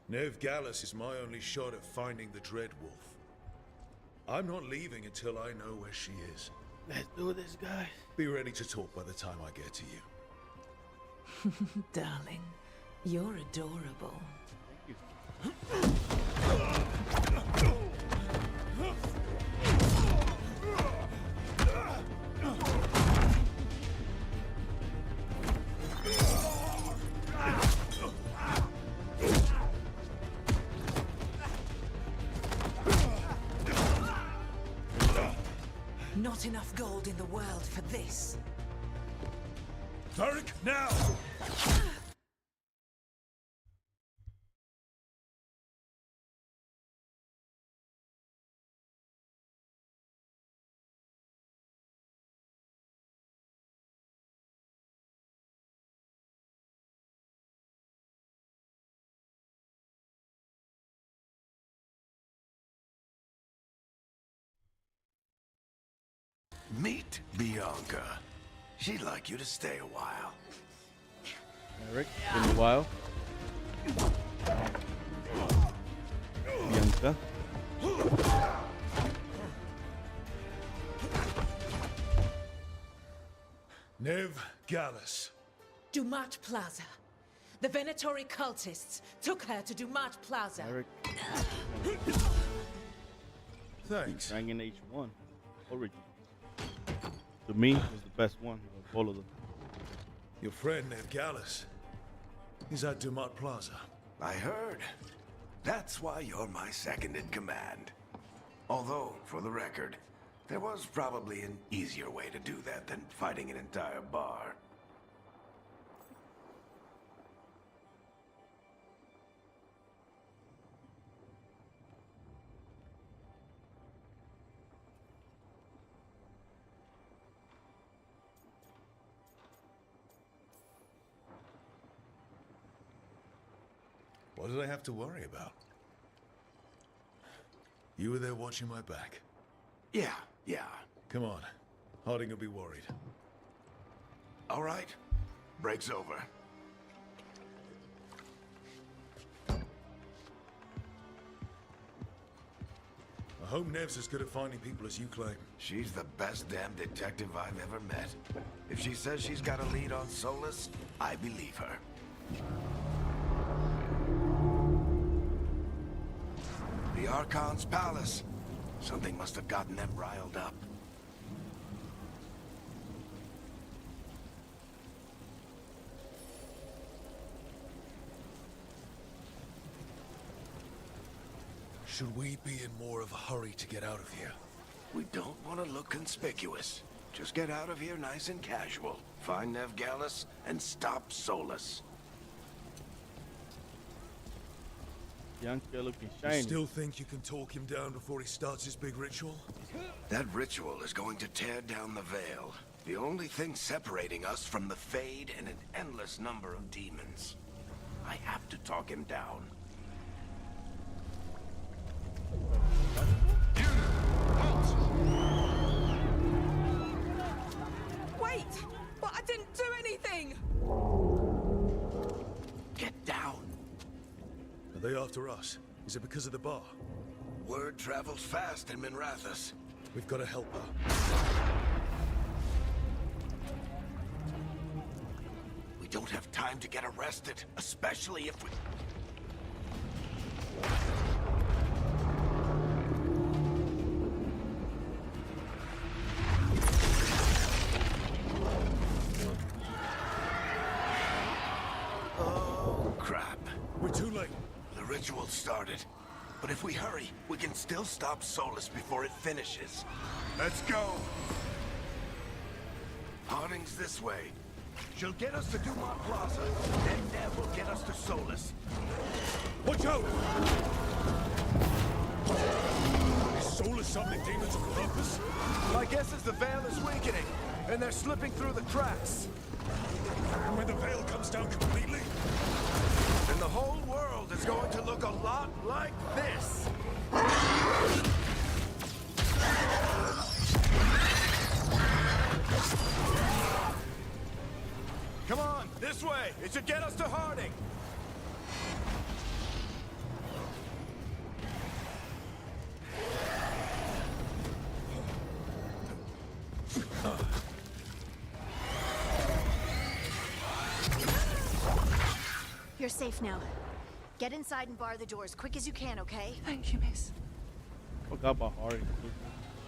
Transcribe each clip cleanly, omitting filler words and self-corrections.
Nev Gallus is my only shot at finding the Dreadwolf. I'm not leaving until I know where she is. Let's do this, guys. Be ready to talk by the time I get to you. Darling, you're adorable. Not enough gold in the world for this. Varric, now! Meet Bianca. She'd like you to stay a while. Eric, been a while. Bianca. Nev Gallus. Dumat Plaza. The Venatori cultists took her to Dumat Plaza. Eric. Thanks. Dragon H1. Origin. To me, was the best one of all of them. Your friend Nev Gallus. He's at Dumat Plaza. I heard. That's why you're my second in command. Although, for the record, there was probably an easier way to do that than fighting an entire bar. What did I have to worry about? You were there watching my back. Yeah. Come on. Harding will be worried. All right. Break's over. I hope Nev's as good at finding people as you claim. She's the best damn detective I've ever met. If she says she's got a lead on Solus, I believe her. The Archon's palace. Something must have gotten them riled up. Should we be in more of a hurry to get out of here? We don't want to look conspicuous. Just get out of here nice and casual. Find Nev Gallus and stop Solus. Bianca looking You shiny. still think you can talk him down before he starts his big ritual? That ritual is going to tear down the veil. The only thing separating us from the Fade and an endless number of demons. I have to talk him down. Wait! But I didn't do anything! Get down. Are they after us? Is it because of the bar? Word travels fast in Minrathous. We've got to help her. We don't have time to get arrested, especially if we... Oh, crap. We're too late. The ritual started. But if we hurry, we can still stop Solus before it finishes. Let's go! Harding's this way. She'll get us to Dumat Plaza. Then Nev will get us to Solus. Watch out! Is Solus summoning demons on purpose? My guess is the veil is weakening, and they're slipping through the cracks. And when the veil comes down completely? And the whole world is going to look a lot like this. Come on, this way. It should get us to Harding. You're safe now. Get inside and bar the door as quick as you can, okay? Thank you, miss. Forgot about Hardy.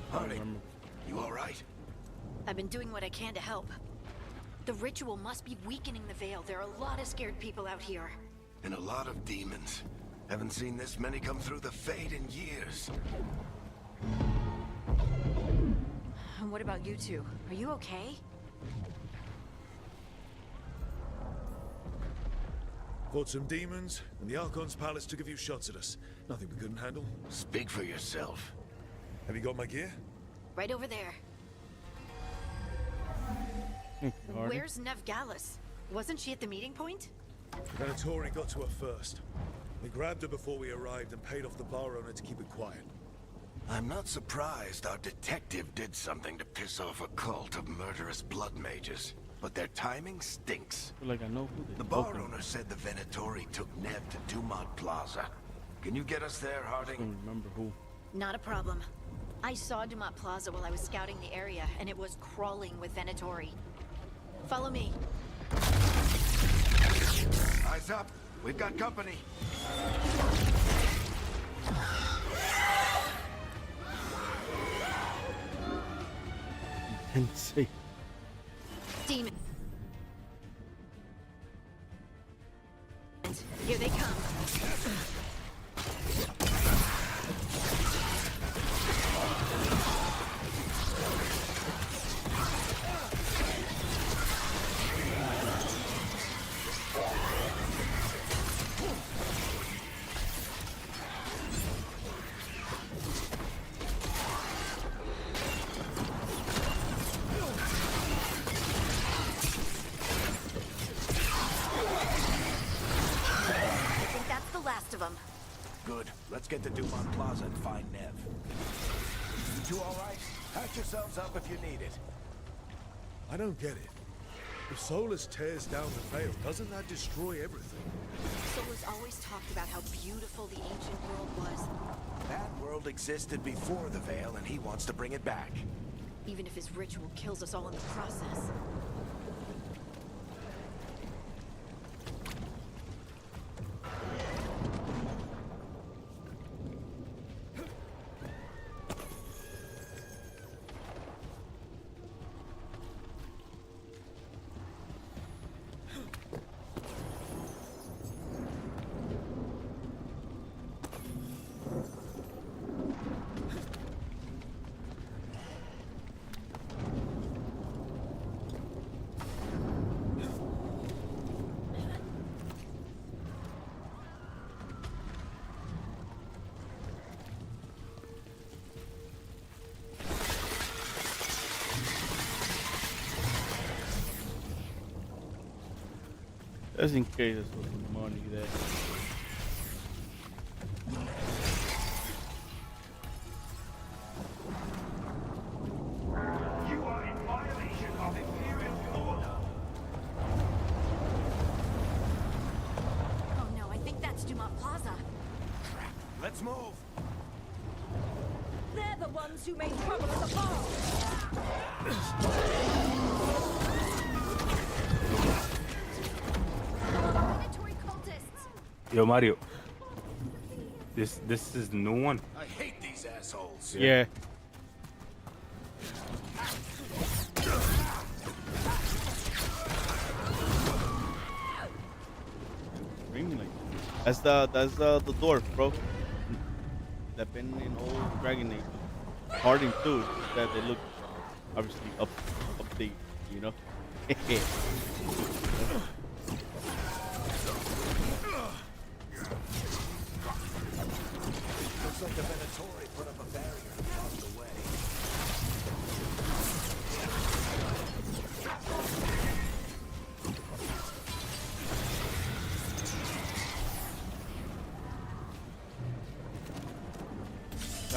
Hardy, remember. you all right? I've been doing what I can to help. The ritual must be weakening the Veil. There are a lot of scared people out here. And a lot of demons. Haven't seen this many come through the Fade in years. And what about you two? Are you okay? Fought some demons, and the Archon's palace took a few shots at us. Nothing we couldn't handle. Speak for yourself. Have you got my gear? Right over there. Hardy. Where's Nev Gallus? Wasn't she at the meeting point? Venatori got to her first. We grabbed her before we arrived and paid off the bar owner to keep it quiet. I'm not surprised our detective did something to piss off a cult of murderous blood mages. But their timing stinks. I feel like I know who they The bar owner said the Venatori took Nev to Dumont Plaza. Can you get us there, I Harding? don't remember who. Not a problem. I saw Dumont Plaza while I was scouting the area, and it was crawling with Venatori. Follow me. Eyes up. We've got company. Insane. Demon. Here they come. Of them. Good. Let's get to Dumont Plaza and find Nev. You two all right? Patch yourselves up if you need it. I don't get it. If Solus tears down the Veil, doesn't that destroy everything? Solus always talked about how beautiful the ancient world was. That world existed before the Veil, and he wants to bring it back. Even if his ritual kills us all in the process. Just in case there's some money there. You are in violation of Imperial order. Oh no, I think that's Dumont Plaza. Let's move. They're the ones who made trouble at the bar. Venatori cultists. Yo, Mario. This is the new one. I hate these assholes. Yeah. Ring like that's the dwarf, bro. That been in old Dragon Age. Harding too. That they look obviously update, you know. Looks like the Venatori put up a barrier and blocked the way.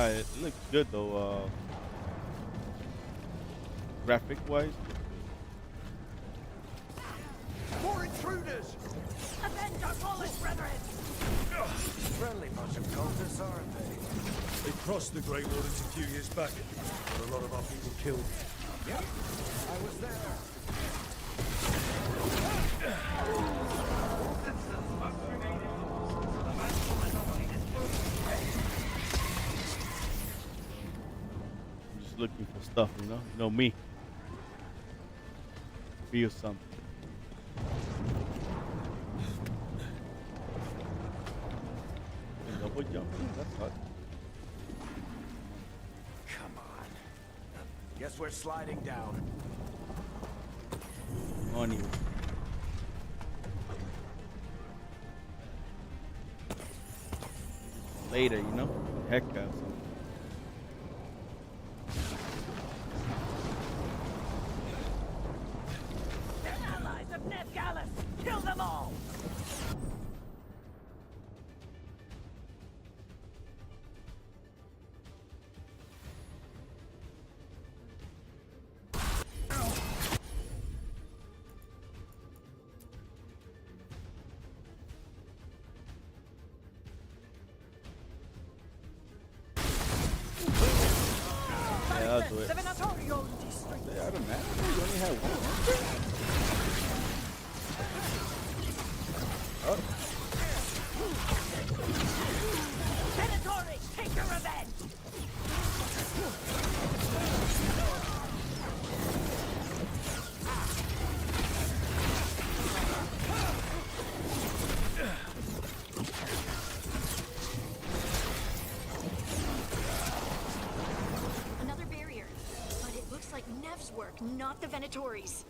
It looks good though, graphic wise. More intruders! Avenge our fallen brethren! Friendly bunch of cultists, aren't they? They crossed the Grey Waters a few years back, but a lot of our people killed. Yep, I was there. looking for stuff, you know? You know me. Feel something. Double jumping, that's hot. Come on. Guess we're sliding down. On you. Later, you know? Heck out something. They're allies of Ned Gallus! Kill them all! Yeah, I'll do it. The Venatorial district! Yeah, I don't matter. You only have one. Venatori, take your revenge! Another barrier. But it looks like Nev's work, not the Venatori's.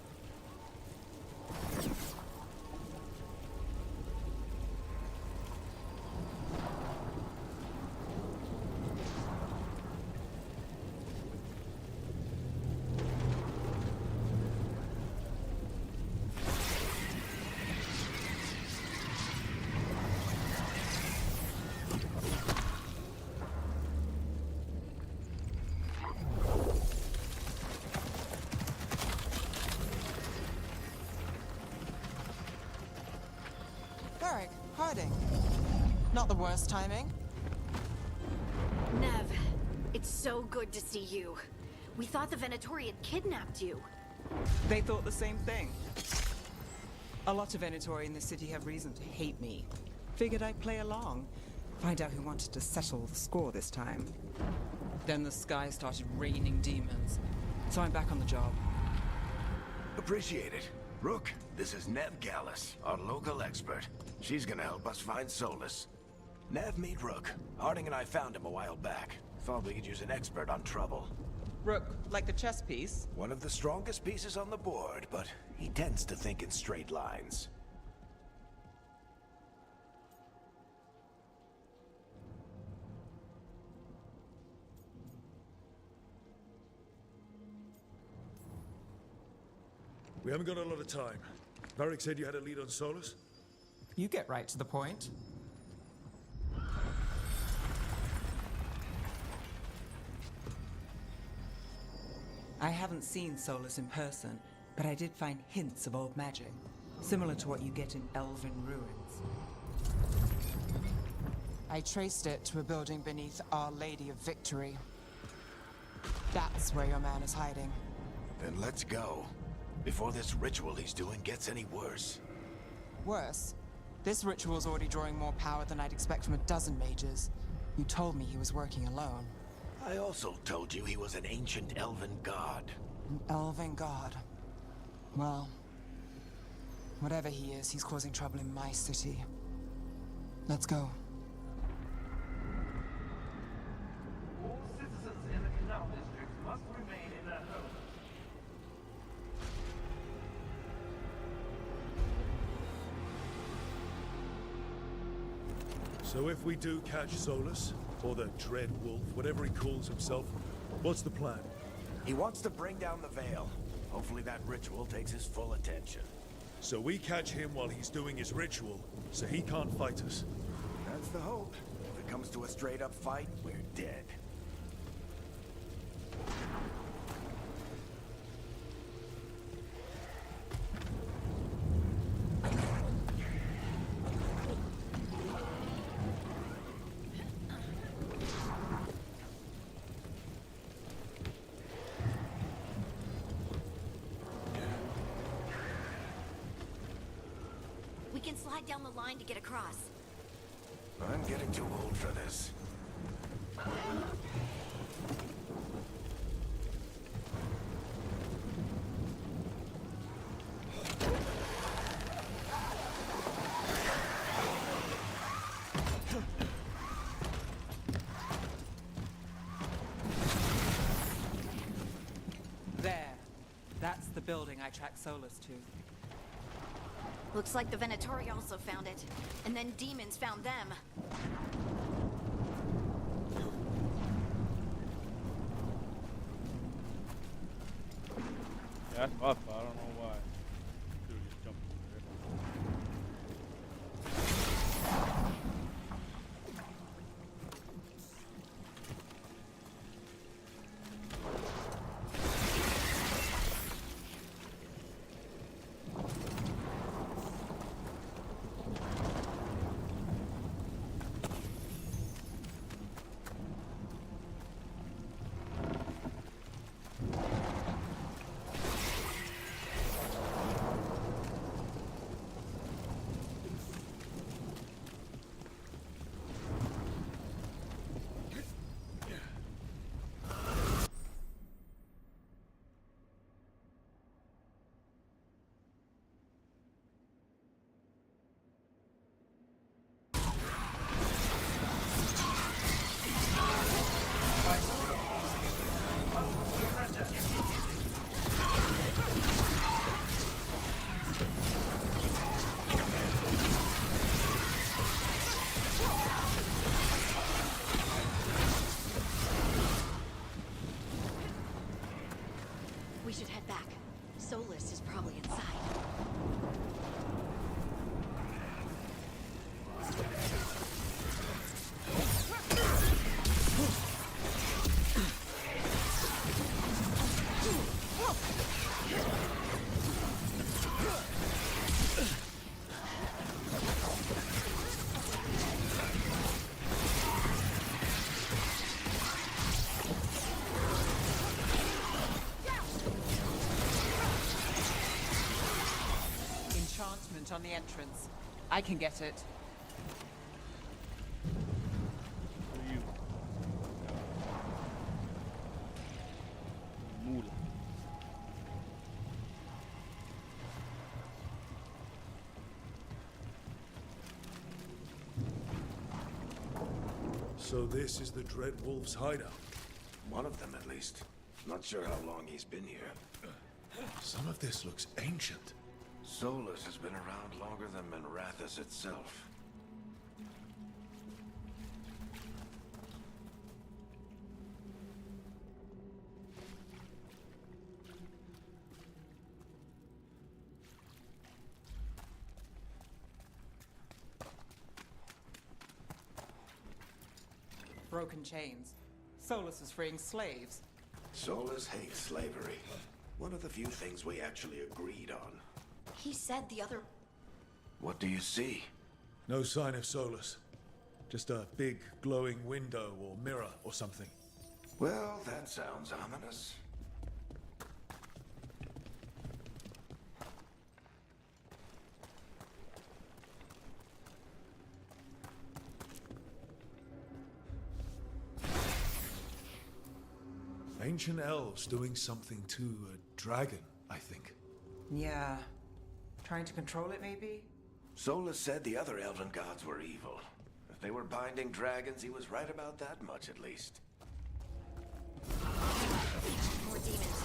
Varric, Harding. Not the worst timing. Nev, it's so good to see you. We thought the Venatori had kidnapped you. They thought the same thing. A lot of Venatori in this city have reason to hate me. Figured I'd play along. Find out who wanted to settle the score this time. Then the sky started raining demons. So I'm back on the job. Appreciate it. Rook, this is Nev Gallus, our local expert. She's gonna help us find Solus. Nev, meet Rook. Harding and I found him a while back. Thought we could use an expert on trouble. Rook, like the chess piece? One of the strongest pieces on the board, but he tends to think in straight lines. We haven't got a lot of time. Varric said you had a lead on Solus? You get right to the point. I haven't seen Solus in person, but I did find hints of old magic, similar to what you get in Elven ruins. I traced it to a building beneath Our Lady of Victory. That's where your man is hiding. Then let's go. Before this ritual he's doing gets any worse. Worse, this ritual's already drawing more power than I'd expect from a dozen mages. You told me he was working alone. I also told you he was an ancient elven god. An elven god. Well, whatever he is, he's causing trouble in my city. Let's go. All citizens in the Canal District must remain in their homes. So if we do catch Solus, or the Dread Wolf, whatever he calls himself, what's the plan? He wants to bring down the veil. Hopefully that ritual takes his full attention. So we catch him while he's doing his ritual, so he can't fight us. That's the hope. If it comes to a straight-up fight, we're dead. We can slide down the line to get across. I'm getting too old for this. building I tracked Solus to. Looks like the Venatori also found it. And then demons found them. Yeah, that's my fault. I don't know why. Dude just jumped over there. We should head back. Solus is probably inside. Enchantment on the entrance. I can get it. For you. Mula. So this is the Dread Wolf's hideout. One of them, at least. Not sure how long he's been here. Some of this looks ancient. Solus has been around longer than Minrathous itself. Broken chains. Solus is freeing slaves. Solus hates slavery. One of the few things we actually agreed on. He said the other... What do you see? No sign of Solus. Just a big glowing window or mirror or something. Well, that sounds ominous. Ancient elves doing something to a dragon, I think. Yeah. Trying to control it, maybe? Solus said the other elven gods were evil. If they were binding dragons, he was right about that much, at least. More demons.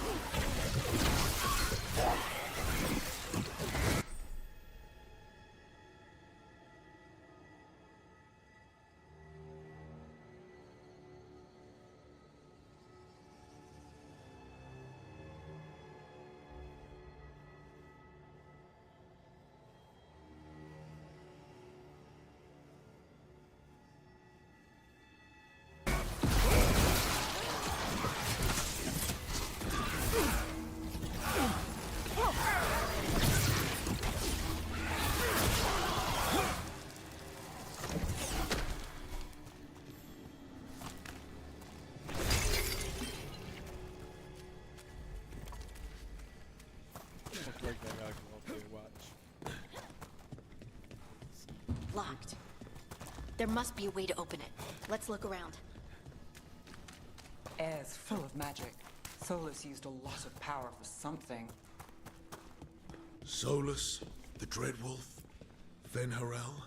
Looks like I gotta go up there and watch. Locked. There must be a way to open it. Let's look around. Air's full of magic. Solus used a lot of power for something. Solus, the Dread Wolf, Fen'Harel.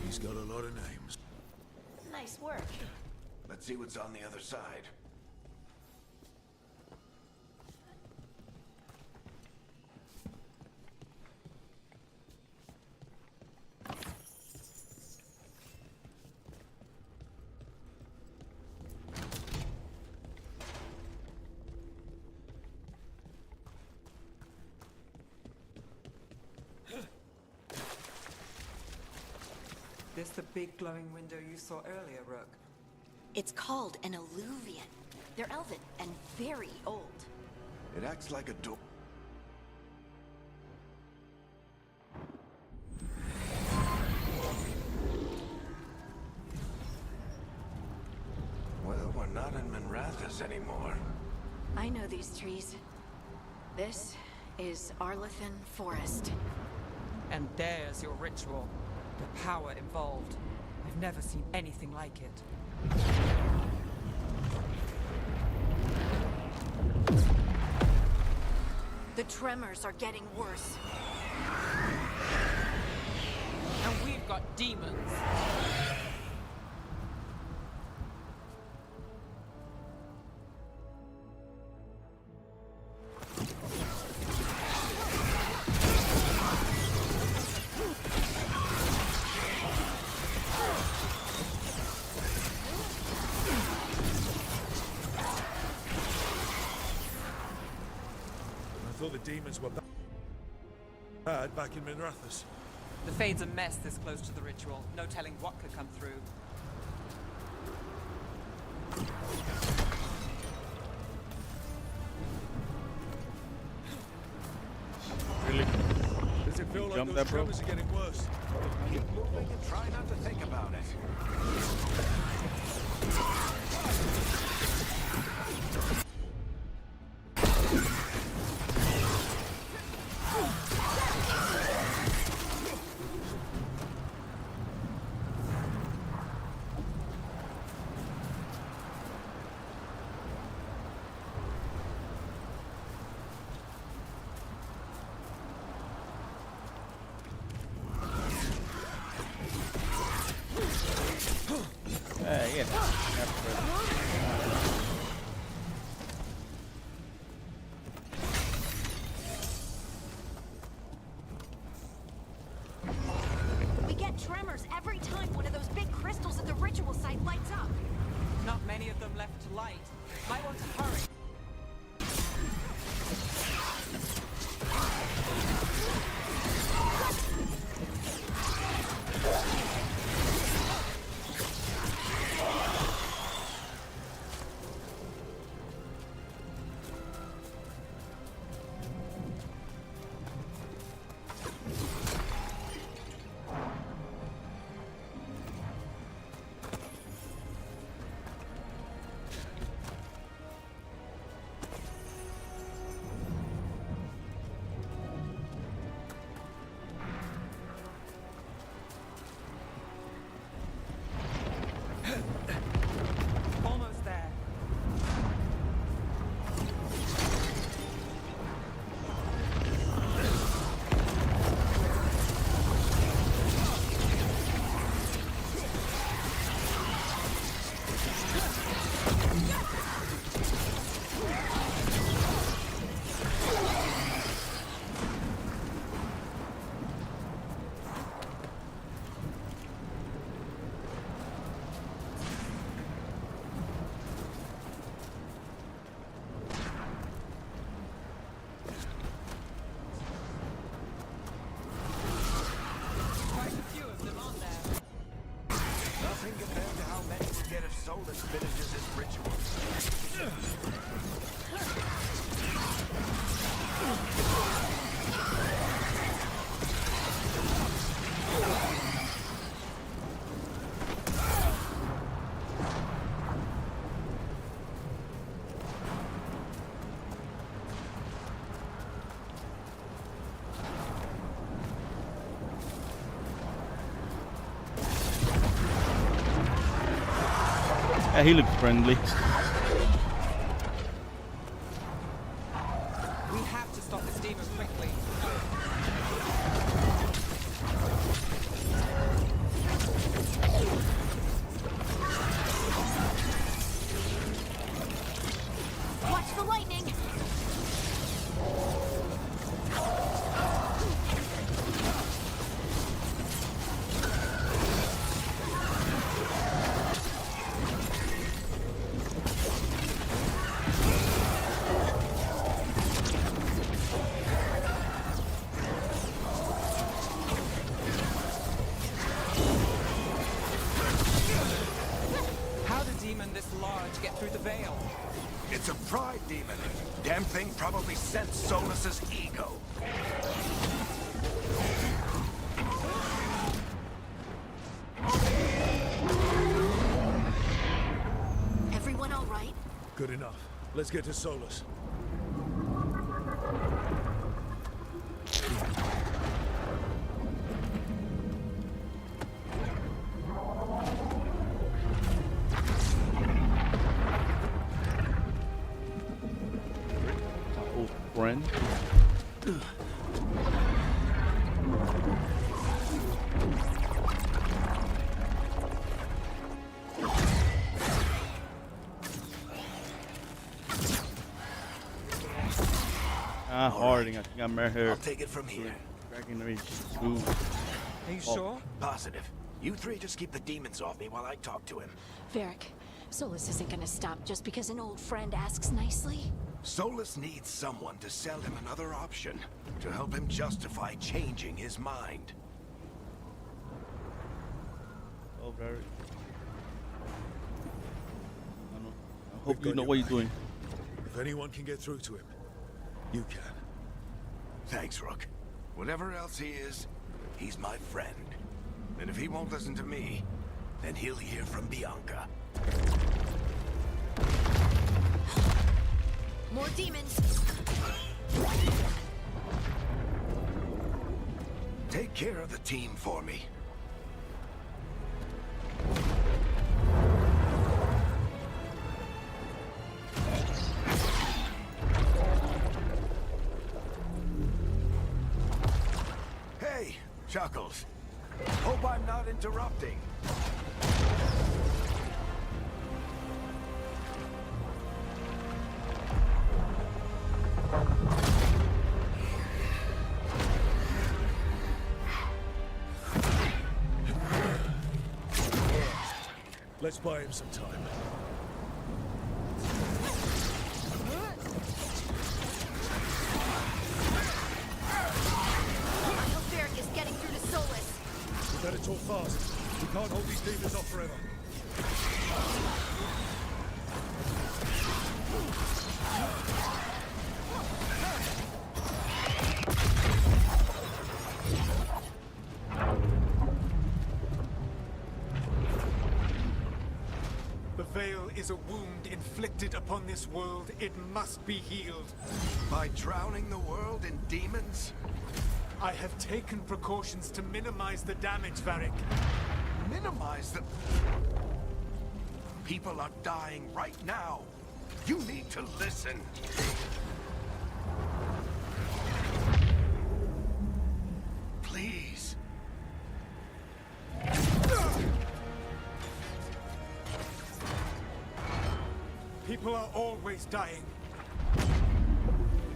He's got a lot of names. Nice work. Let's see what's on the other side. this the big glowing window you saw earlier, Rook? It's called an alluvian. They're elven and very old. It acts like a door. Well, we're not in Minrathous anymore. I know these trees. This is Arlathan Forest. And there's your ritual. The power involved. I've never seen anything like it. The tremors are getting worse. And we've got demons. I thought the demons were bad back in Minrathous. The Fade's a mess this close to the ritual. No telling what could come through. Really? Does it feel like Jump those that, bro? tremors are getting worse? Keep moving and try not to think about it. Yeah. We get tremors every time one of those big crystals at the ritual site lights up. Not many of them left to light. Might want to hurry. Almost there. Quite a few of them on there. Nothing compared to how many we get if Solus finishes his ritual. Yeah, he looks friendly. We have to stop this demon quickly. Watch the lightning! scale. It's a pride demon. Damn thing probably sensed Solus's ego. Everyone all right? Good enough. Let's get to Solus. My old friend. Harding. I think I met her. I'll take it from here. Dragon Age 2. Are you sure? Positive. You three just keep the demons off me while I talk to him. Varric, Solus isn't gonna stop just because an old friend asks nicely. Solus needs someone to sell him another option, to help him justify changing his mind. Oh, very. I hope you know what you're doing. If anyone can get through to him, you can. Thanks, Rook. Whatever else he is, he's my friend. And if he won't listen to me, then he'll hear from Bianca. More demons! Take care of the team for me. Hey, Chuckles. Hope I'm not interrupting. Let's buy him some time. I hope Varric is getting through to Solus. We better talk fast. We can't hold these demons off forever. The Veil is a wound inflicted upon this world. It must be healed. By drowning the world in demons? I have taken precautions to minimize the damage, Varric. Minimize the... People are dying right now. You need to listen. Please. People are always dying.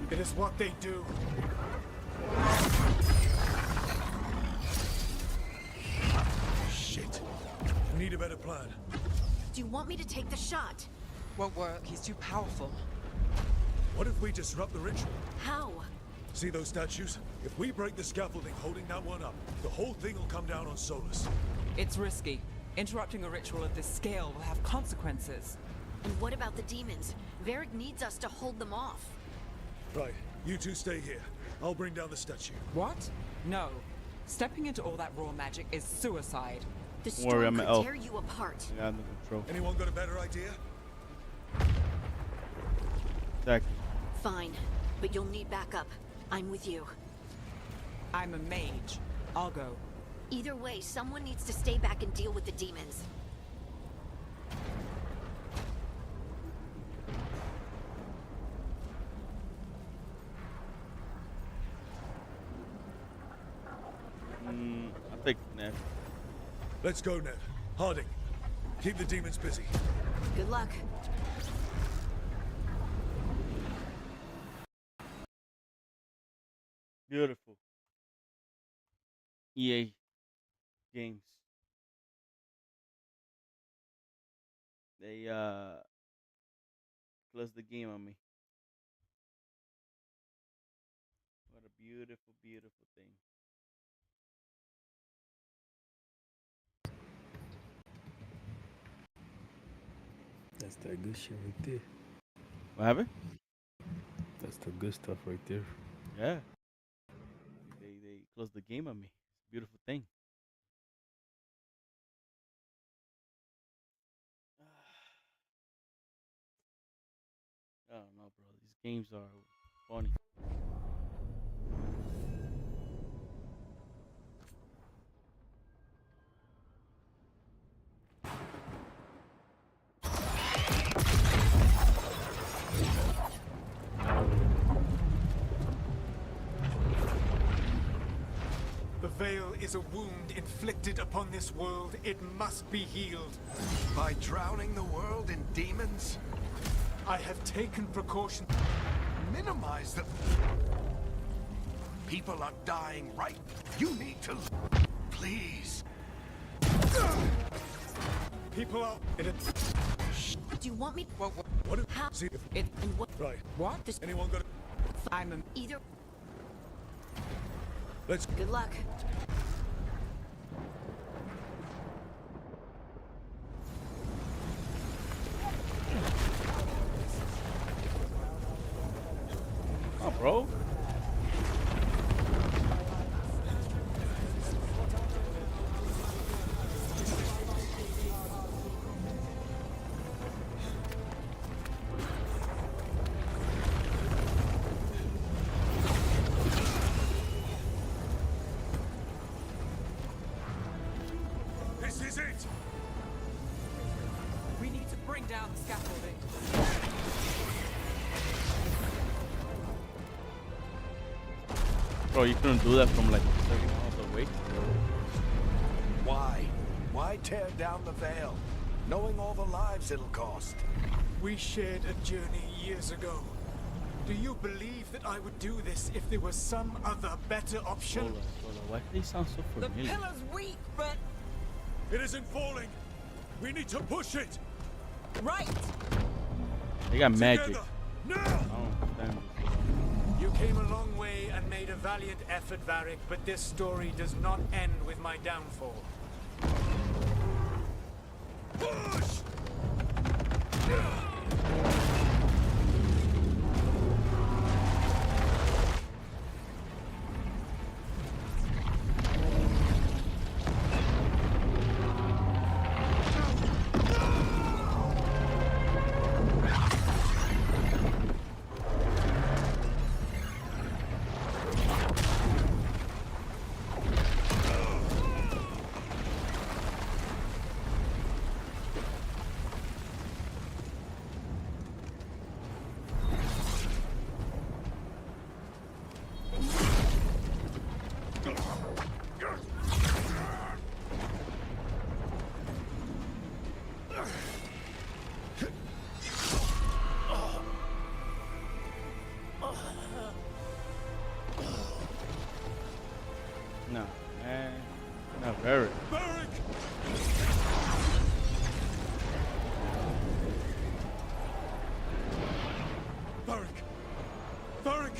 It is what they do. Shit. We need a better plan. Do you want me to take the shot? Won't work. He's too powerful. What if we disrupt the ritual? How? See those statues? If we break the scaffolding holding that one up, the whole thing will come down on Solus. It's risky. Interrupting a ritual of this scale will have consequences. And what about the demons? Varric needs us to hold them off. Right. You two stay here. I'll bring down the statue. What? No. Stepping into all that raw magic is suicide. The Don't worry, storm I'm could an elf. tear you apart. I got under control. Anyone got a better idea? Exactly. Fine, but you'll need backup. I'm with you. I'm a mage. I'll go. Either way, someone needs to stay back and deal with the demons. I'll take Nev. Let's go, Ned. Harding, keep the demons busy. Good luck. Beautiful. EA games. They closed the game on me. What a beautiful, beautiful thing. That's that good shit right there. What happened? That's the good stuff right there. Yeah. They closed the game on me. It's a beautiful thing. I don't know, bro. These games are funny. The Veil is a wound inflicted upon this world. It must be healed. By drowning the world in demons? I have taken precaution. Minimize them. People are dying, right? You need to... Please. People are... Do you want me? What? How? See if... It, and what? Right. What? This, Anyone got... I'm Either. Let's... Good luck. Oh, bro. This is it! We need to bring down the scaffolding. Bro, you couldn't do that from like 7 miles away. Why? Why tear down the Veil? Knowing all the lives it'll cost. We shared a journey years ago. Do you believe that I would do this if there was some other better option? Hold on. Why do they sound so The familiar? pillar's weak, but It isn't falling! We need to push it! right. They got magic. Together! Now! I don't understand this. You came a long way and made a valiant effort, Varric, but this story does not end with my downfall. Push! No, man. Not very. Varric! Varric! Varric!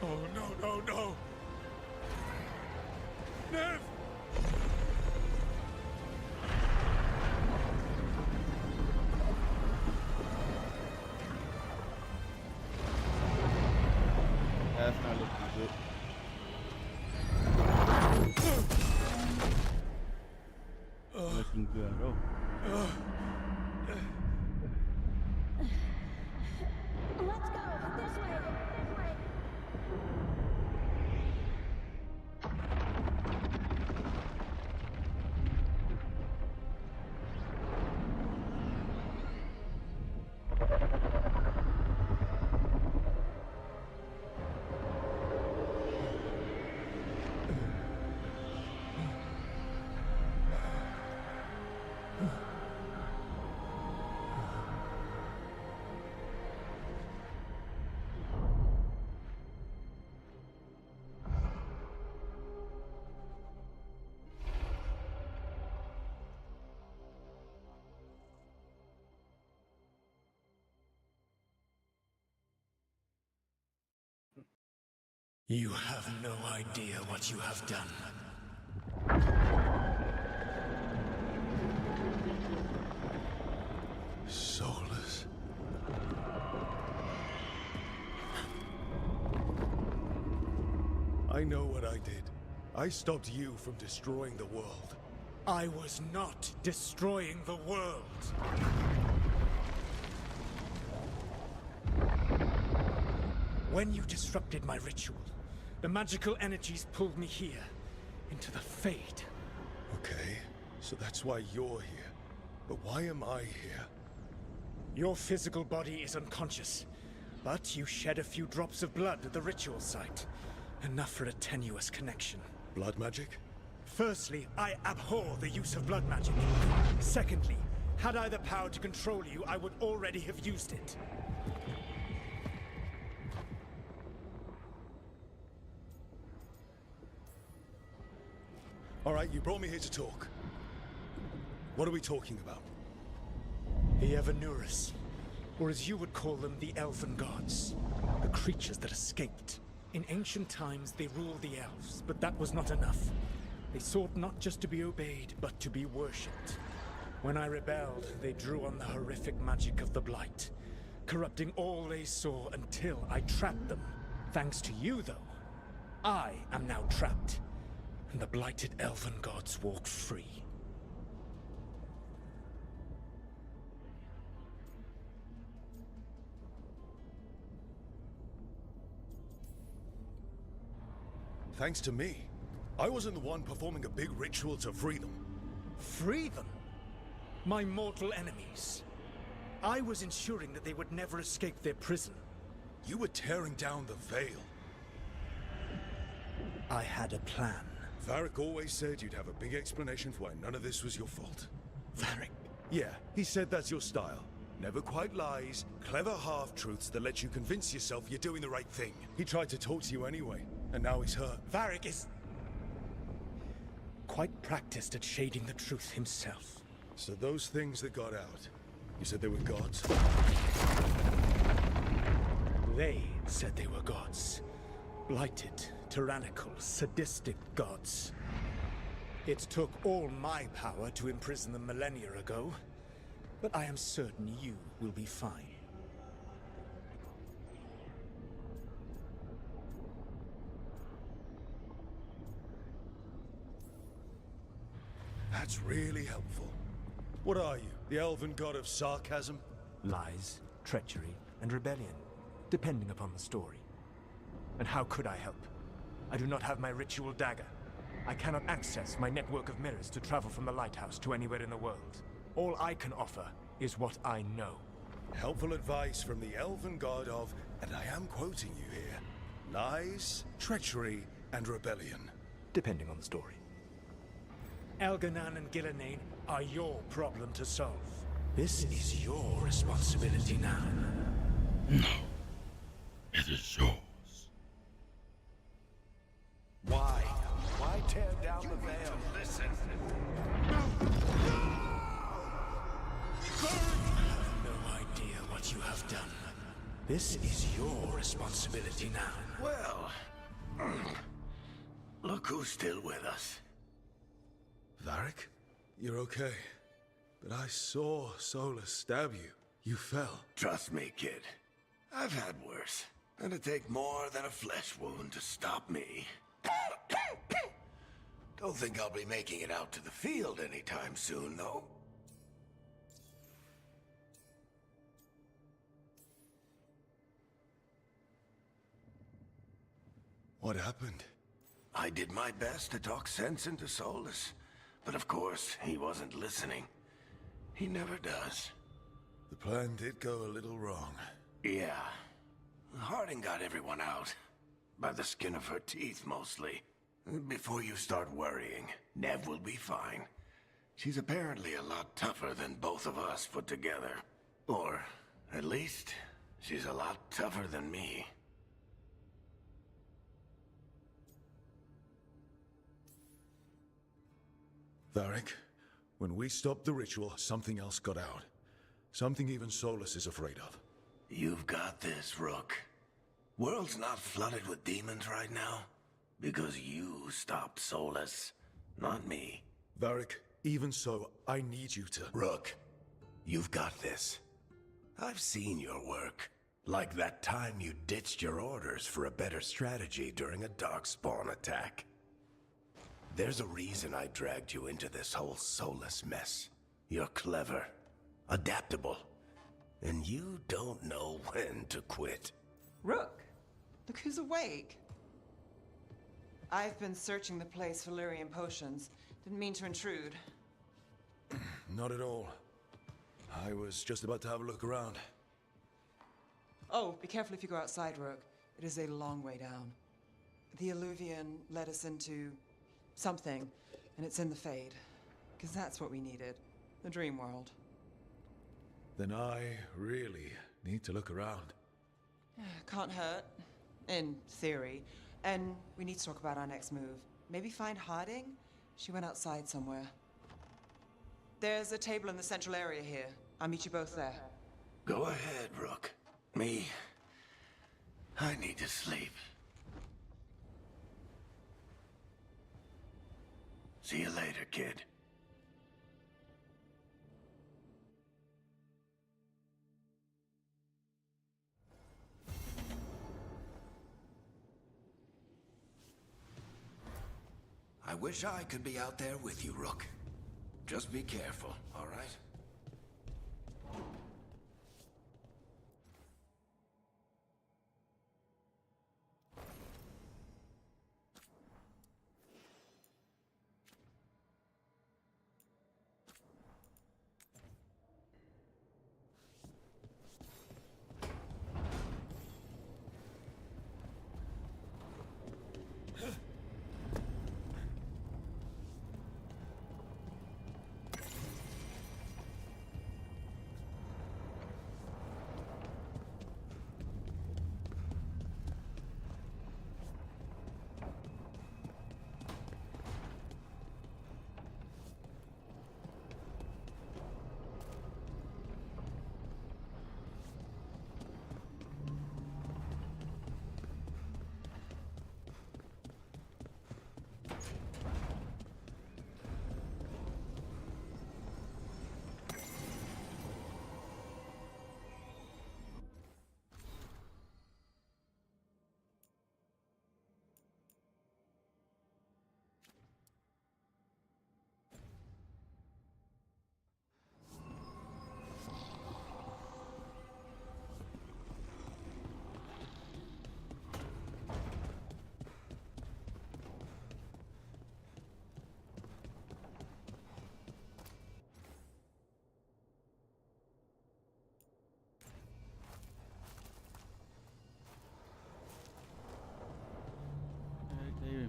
Oh, no. Nev! That's not looking good. Looking good at all. Let's go. This way. This way. You have no idea what you have done. I know what I did. I stopped you from destroying the world. I was not destroying the world. When you disrupted my ritual, the magical energies pulled me here, into the Fade. Okay, so that's why you're here. But why am I here? Your physical body is unconscious, but you shed a few drops of blood at the ritual site. Enough for a tenuous connection. Blood magic? Firstly, I abhor the use of blood magic. Secondly, had I the power to control you, I would already have used it. All right, you brought me here to talk. What are we talking about? The Evanurus, or as you would call them, the Elven Gods. The creatures that escaped. In ancient times, they ruled the elves, but that was not enough. They sought not just to be obeyed, but to be worshipped. When I rebelled, they drew on the horrific magic of the Blight, corrupting all they saw until I trapped them. Thanks to you, though, I am now trapped, and the blighted Elven Gods walk free. Thanks to me. I wasn't the one performing a big ritual to free them. Free them? My mortal enemies. I was ensuring that they would never escape their prison. You were tearing down the veil. I had a plan. Varric always said you'd have a big explanation for why none of this was your fault. Varric? Yeah, he said that's your style. Never quite lies, clever half-truths that let you convince yourself you're doing the right thing. He tried to talk to you anyway, and now he's hurt. Varric is quite practiced at shading the truth himself. So those things that got out, you said they were gods? They said they were gods. Blighted, tyrannical, sadistic gods. It took all my power to imprison them millennia ago, but I am certain you will be fine. That's really helpful. What are you, the elven god of sarcasm? Lies, treachery, and rebellion, depending upon the story. And how could I help? I do not have my ritual dagger. I cannot access my network of mirrors to travel from the lighthouse to anywhere in the world. All I can offer is what I know. Helpful advice from the elven god of, and I am quoting you here, lies, treachery, and rebellion. Depending on the story. Elganan and Gillenane are your problem to solve. This is your responsibility now. No. It is yours. Why? Why tear down the veil? Listen. You have no idea what you have done. This is your responsibility now. Well, look who's still with us. Varric, you're okay. But I saw Solus stab you. You fell. Trust me, kid. I've had worse. And it'd take more than a flesh wound to stop me. Don't think I'll be making it out to the field anytime soon, though. What happened? I did my best to talk sense into Solus. But of course, he wasn't listening. He never does. The plan did go a little wrong. Yeah. Harding got everyone out. By the skin of her teeth, mostly. Before you start worrying, Nev will be fine. She's apparently a lot tougher than both of us put together. Or, at least, she's a lot tougher than me. Varric, when we stopped the ritual, something else got out. Something even Solus is afraid of. You've got this, Rook. World's not flooded with demons right now. Because you stopped Solus, not me. Varric, even so, I need you to... Rook, you've got this. I've seen your work. Like that time you ditched your orders for a better strategy during a darkspawn attack. There's a reason I dragged you into this whole Solus mess. You're clever, adaptable, and you don't know when to quit. Rook, look who's awake. I've been searching the place for Lyrian potions. Didn't mean to intrude. Not at all. I was just about to have a look around. Oh, be careful if you go outside, Rook. It is a long way down. The Illuvian led us into something, and it's in the Fade. Because that's what we needed. The dream world. Then I really need to look around. Can't hurt. In theory. And we need to talk about our next move. Maybe find Harding? She went outside somewhere. There's a table in the central area here. I'll meet you both there. Go ahead, Rook. I need to sleep. See you later, kid. I wish I could be out there with you, Rook. Just be careful, all right?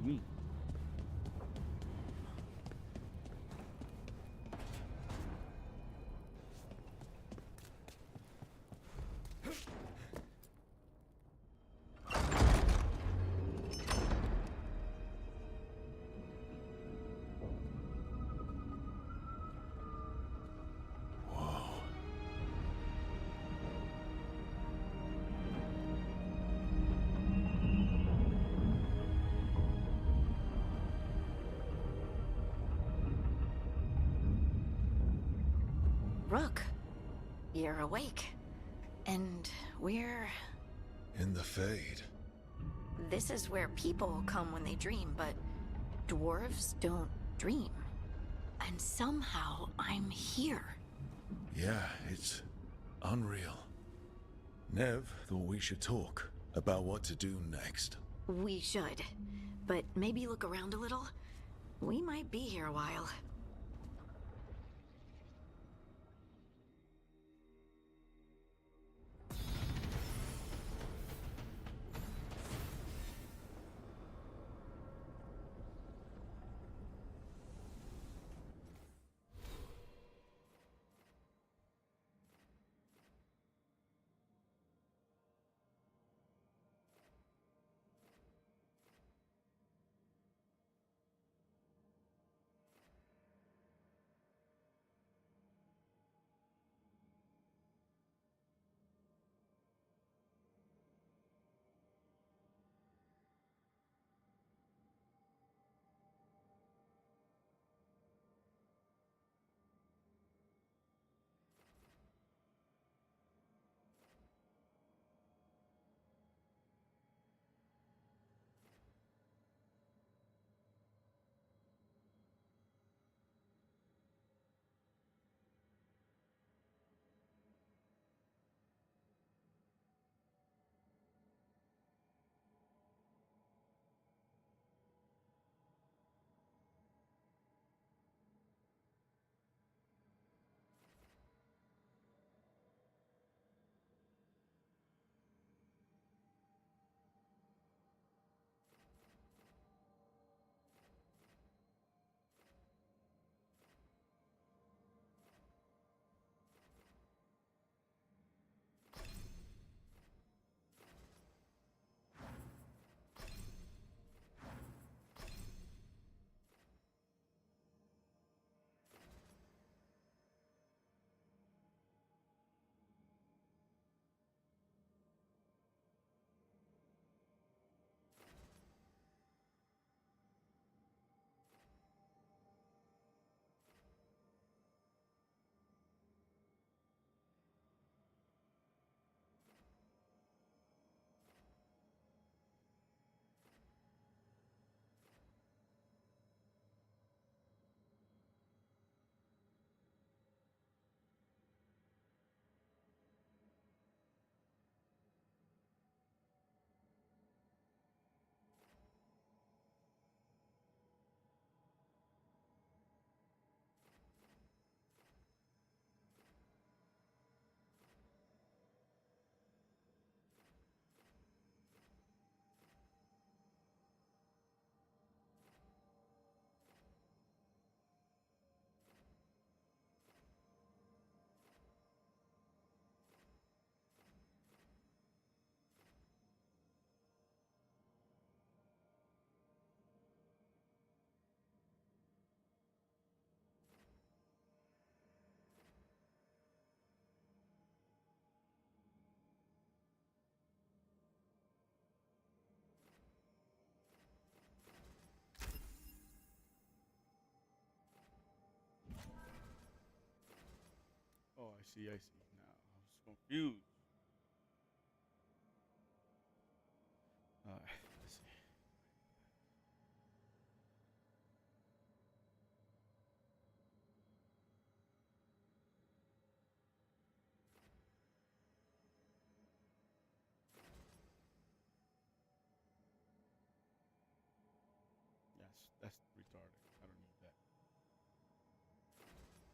Me. Rook, you're awake. And we're... In the Fade. This is where people come when they dream, but dwarves don't dream. And somehow I'm here. Yeah, it's unreal. Nev thought we should talk about what to do next. We should. But maybe look around a little. We might be here a while. I see. Now I was confused. All right, let's see. Yes, that's retarded. I don't need that. Yeah, going this way.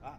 Ah.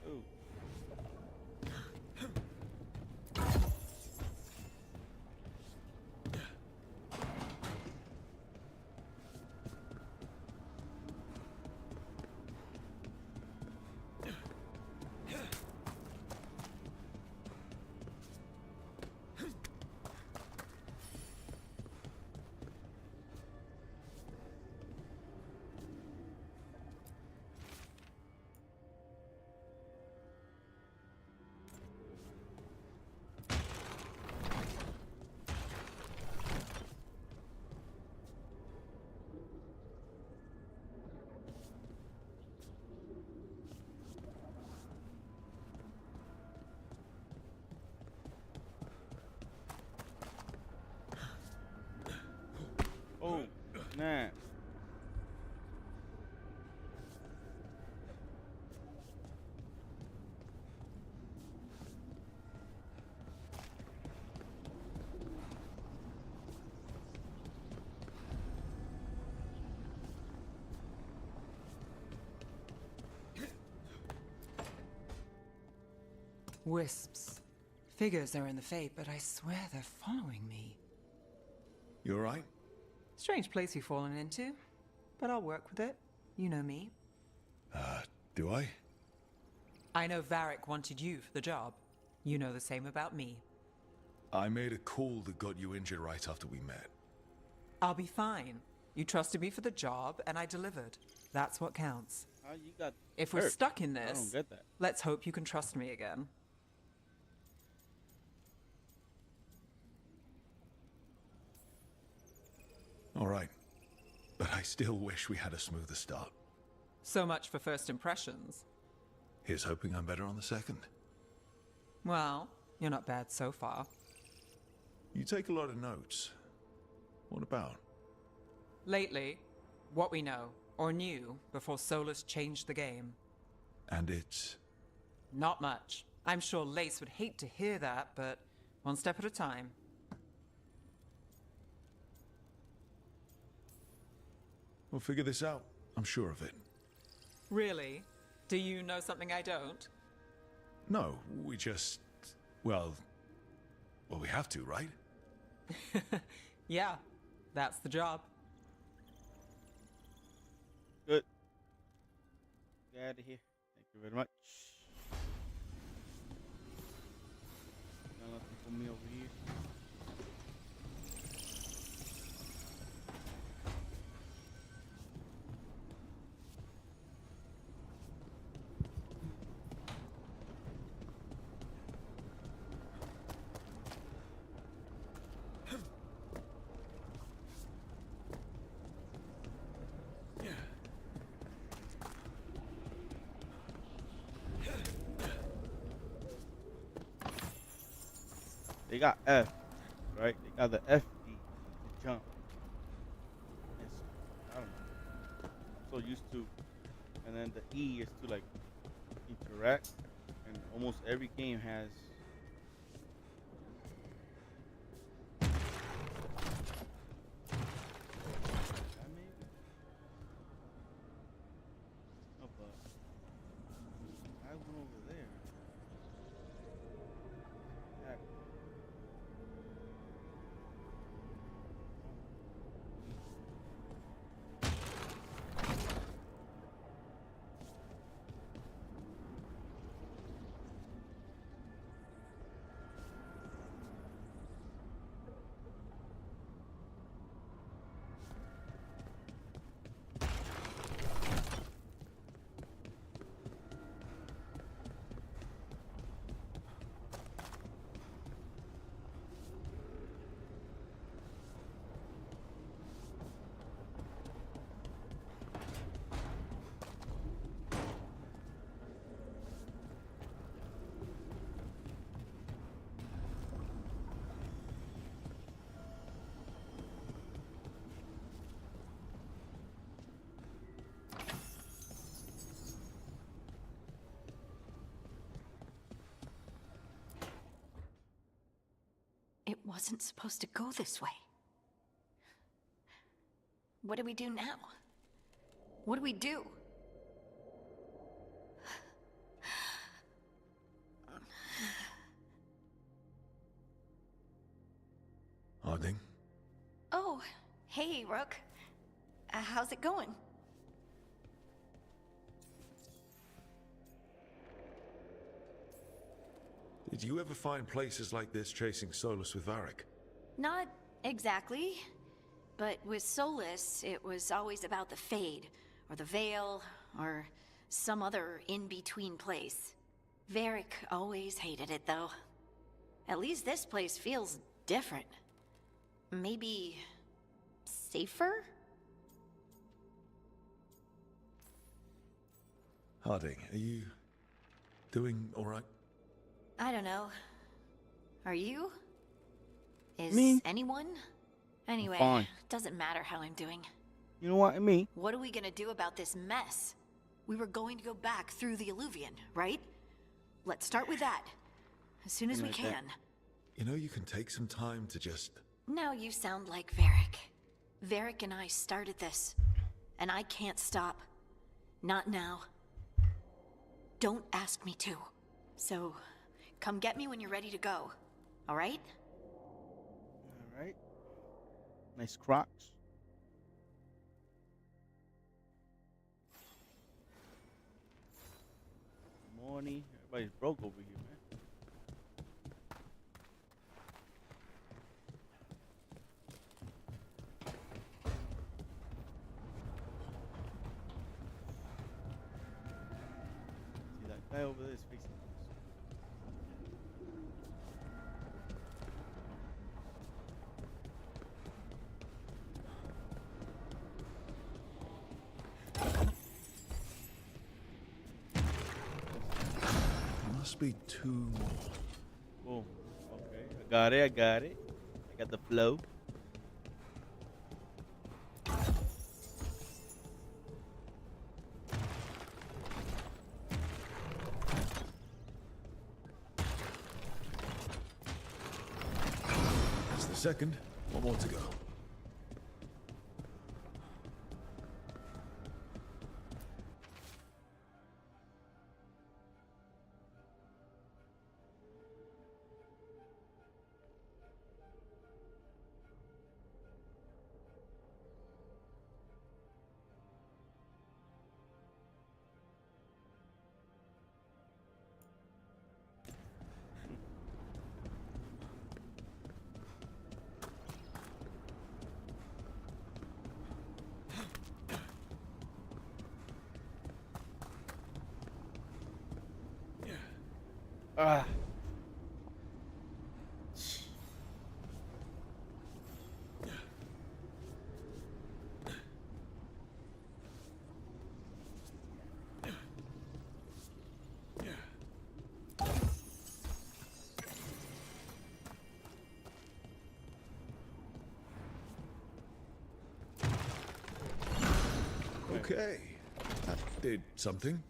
Ooh. Oh, snap. Wisps. Figures are in the fate, but I swear they're following me. You alright? Strange place you've fallen into, but I'll work with it. You know me. Do I? I know Varric wanted you for the job. You know the same about me. I made a call that got you injured right after we met. I'll be fine. You trusted me for the job, and I delivered. That's what counts. How you got If we're hurt? stuck in I this, don't get that. let's hope you can trust me again. Alright. But I still wish we had a smoother start. So much for first impressions. Here's hoping I'm better on the second. Well, you're not bad so far. You take a lot of notes. What about? Lately, what we know, or knew, before Solus changed the game. And it's... Not much. I'm sure Lace would hate to hear that, but one step at a time. We'll figure this out. I'm sure of it. Really? Do you know something I don't? No, we just... Well, we have to, right? Yeah, that's the job. Good. Get out of here. Thank you very much. Got nothing for me over here. They got F, right? They got the FD to jump. I don't know. I'm so used to. And then the E is to like interact. And almost every game has. Oh, but I went over there. Yeah. It wasn't supposed to go this way. What do we do now? What do we do? Harding? Oh, hey, Rook. How's it going? Did you ever find places like this chasing Solus with Varric? Not exactly. But with Solus, it was always about the Fade, or the Veil, or some other in-between place. Varric always hated it, though. At least this place feels different. Maybe... safer? Harding, are you doing all right? I don't know. Are you? Is Me? anyone? Anyway, fine. doesn't matter how I'm doing. You know what I mean? What are we gonna do about this mess? We were going to go back through the Illuvian, right? Let's start with that. As soon as we Like can. that. You know, you can take some time to just... Now you sound like Varric. Varric and I started this. And I can't stop. Not now. Don't ask me to. So, come get me when you're ready to go. Alright? Alright. Nice Crocs. Morning. Everybody's broke over here, man. See that guy over there is fixing this. Must be 2 more. Boom. Okay. I got it. I got it. I got the flow. That's the second. 1 more to go. Ah. Okay. That did something.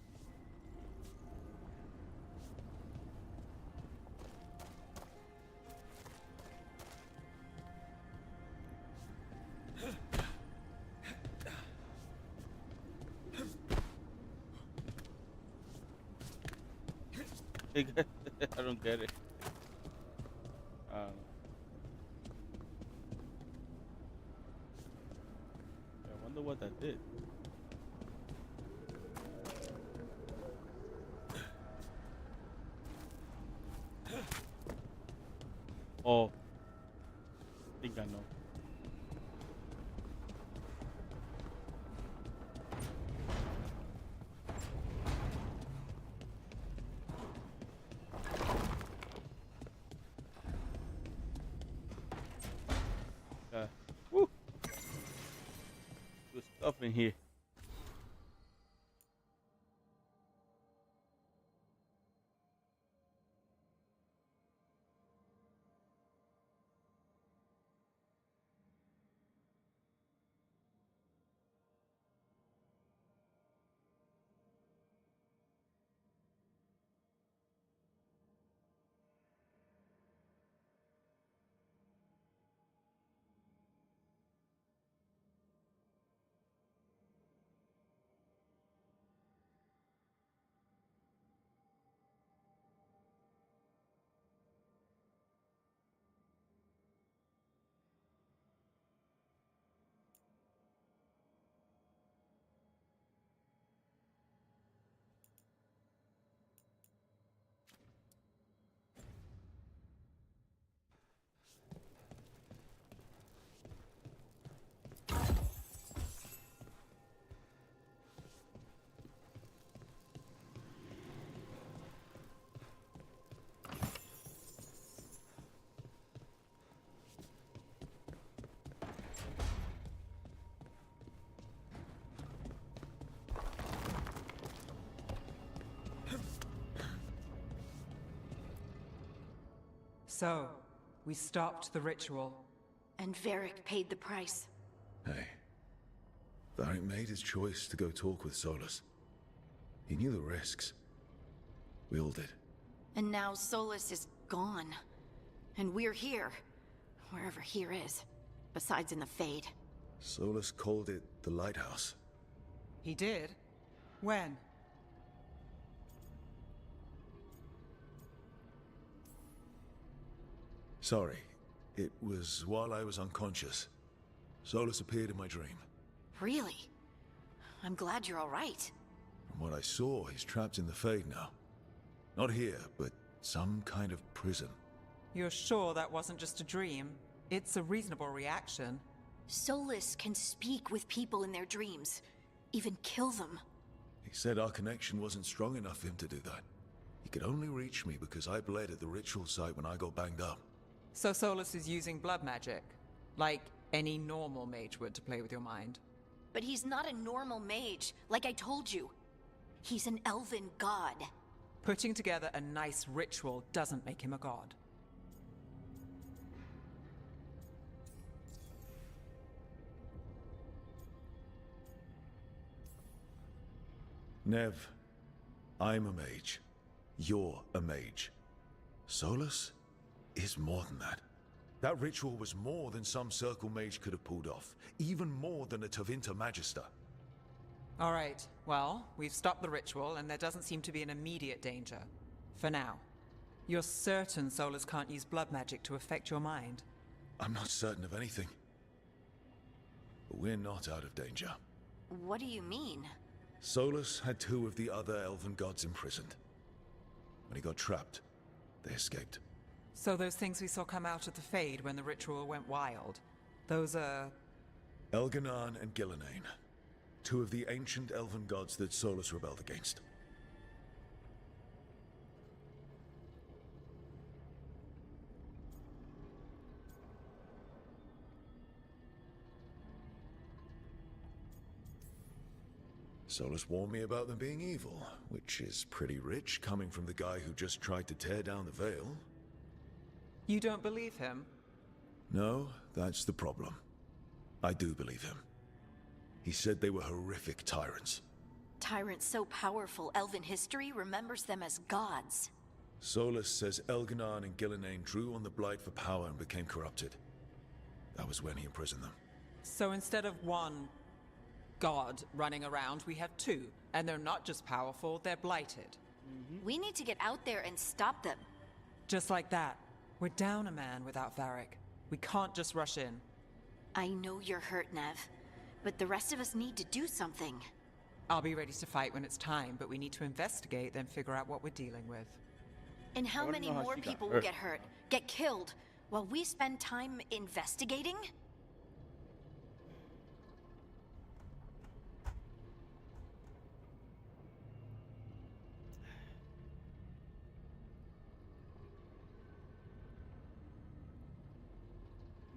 I don't get it. I wonder what that did. Oh, I think I know. Woo. Good stuff in here. So, we stopped the ritual. And Varric paid the price. Hey. Varric made his choice to go talk with Solus. He knew the risks. We all did. And now Solus is gone. And we're here. Wherever here is. Besides in the Fade. Solus called it the Lighthouse. He did? When? Sorry. It was while I was unconscious. Solus appeared in my dream. Really? I'm glad you're all right. From what I saw, he's trapped in the Fade now. Not here, but some kind of prison. You're sure that wasn't just a dream? It's a reasonable reaction. Solus can speak with people in their dreams. Even kill them. He said our connection wasn't strong enough for him to do that. He could only reach me because I bled at the ritual site when I got banged up. So Solus is using blood magic? Like any normal mage would to play with your mind? But he's not a normal mage, like I told you. He's an elven god. Putting together a nice ritual doesn't make him a god. Nev, I'm a mage. You're a mage. Solus is more than that. That ritual was more than some circle mage could have pulled off. Even more than a Tevinter Magister. All right, well, we've stopped the ritual and there doesn't seem to be an immediate danger. For now. You're certain Solus can't use blood magic to affect your mind? I'm not certain of anything. But we're not out of danger. What do you mean? Solus had 2 of the other elven gods imprisoned. When he got trapped, they escaped. So those things we saw come out of the Fade when the ritual went wild, those are... Elganan and Gillenane. 2 of the ancient elven gods that Solus rebelled against. Solus warned me about them being evil, which is pretty rich coming from the guy who just tried to tear down the veil. You don't believe him? No, that's the problem. I do believe him. He said they were horrific tyrants. Tyrants so powerful, elven history remembers them as gods. Solus says Elganan and Gillenane drew on the Blight for power and became corrupted. That was when he imprisoned them. So instead of one god running around, we have 2. And they're not just powerful, they're blighted. We need to get out there and stop them. Just like that. We're down a man without Varric. We can't just rush in. I know you're hurt, Nev. But the rest of us need to do something. I'll be ready to fight when it's time, but we need to investigate, then figure out what we're dealing with. And how many more people will get hurt, get killed, while we spend time investigating?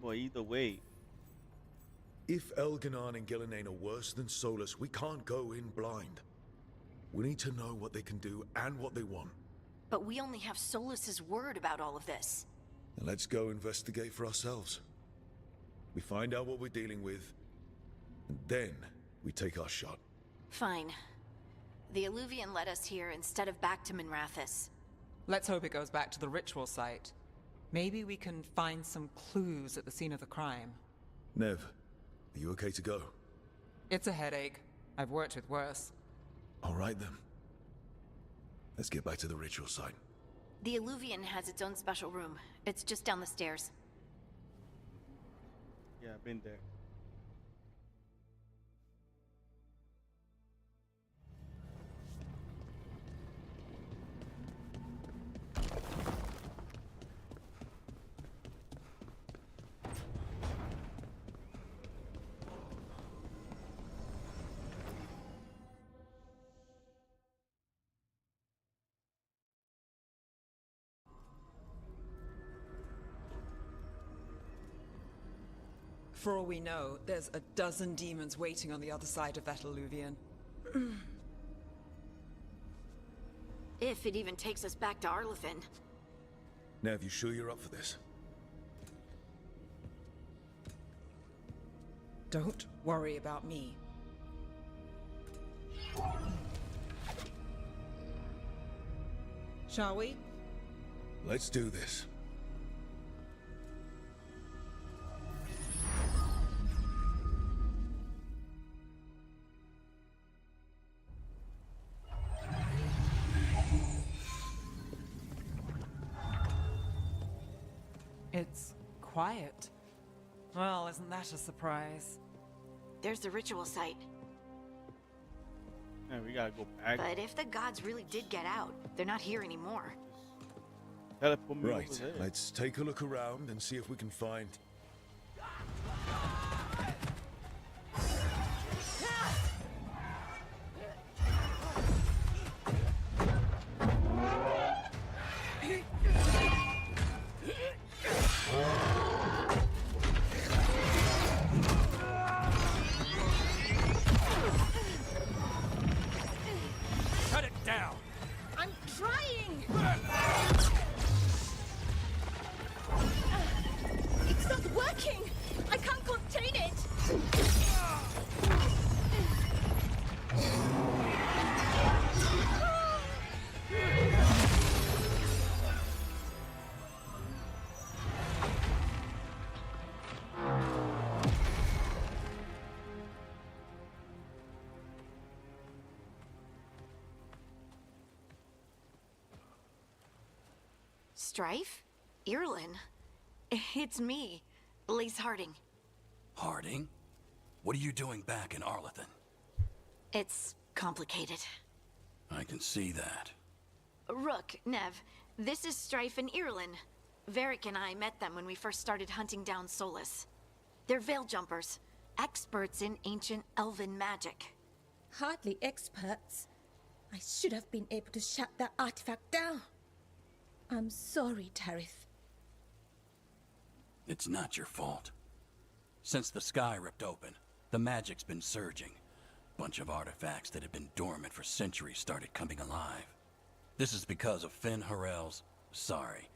Well, either way. If Elganan and Gillenane are worse than Solus, we can't go in blind. We need to know what they can do and what they want. But we only have Solus's word about all of this. Now let's go investigate for ourselves. We find out what we're dealing with, and then we take our shot. Fine. The Illuvian led us here instead of back to Minrathous. Let's hope it goes back to the ritual site. Maybe we can find some clues at the scene of the crime. Nev, are you okay to go? It's a headache. I've worked with worse. All right then. Let's get back to the ritual site. The Illuvian has its own special room. It's just down the stairs. Yeah, I've been there. For all we know, there's a dozen demons waiting on the other side of that Illuvian. If it even takes us back to Arlothin. Nev, you sure you're up for this? Don't worry about me. Shall we? Let's do this. It's quiet. Well, isn't that a surprise? There's the ritual site. Man, we gotta go back. But if the gods really did get out, they're not here anymore. Teleport me Right, over there. let's take a look around and see if we can find... Cut it down! I'm trying! working! It's not working! I can't contain it! Strife? Irlin? It's me, Lace Harding. Harding? What are you doing back in Arlethan? It's complicated. I can see that. Rook, Nev, this is Strife and Irlin. Varric and I met them when we first started hunting down Solus. They're Veil Jumpers, experts in ancient elven magic. Hardly experts. I should have been able to shut that artifact down. I'm sorry, Tarith. It's not your fault. Since the sky ripped open, the magic's been surging. Bunch of artifacts that had been dormant for centuries started coming alive. This is because of Finn Harel's... sorry,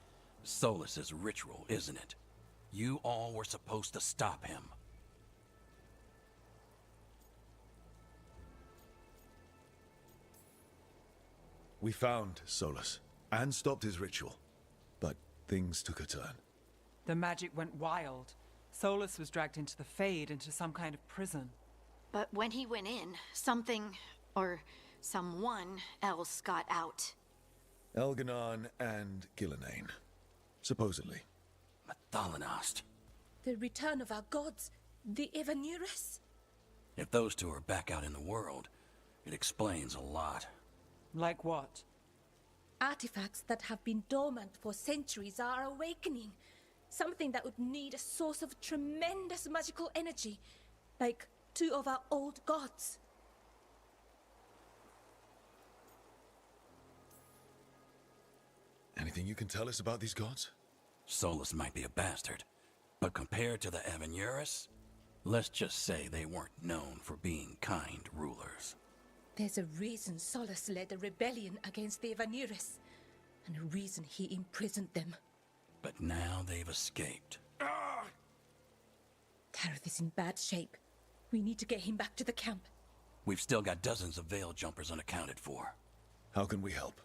Solus's ritual, isn't it? You all were supposed to stop him. We found Solus and stopped his ritual, but things took a turn. The magic went wild. Solus was dragged into the Fade, into some kind of prison. But when he went in, something, or someone else got out. Elganon and Gillenane, supposedly. Thalanost. The return of our gods, the Evanurus? If those two are back out in the world, it explains a lot. Like what? Artifacts that have been dormant for centuries are awakening. Something that would need a source of tremendous magical energy, like two of our old gods. Anything you can tell us about these gods? Solus might be a bastard, but compared to the Evanurus, let's just say they weren't known for being kind rulers. There's a reason Solus led a rebellion against the Evanurus, and a reason he imprisoned them. But now they've escaped. Tarith is in bad shape. We need to get him back to the camp. We've still got dozens of Veil Jumpers unaccounted for. How can we help?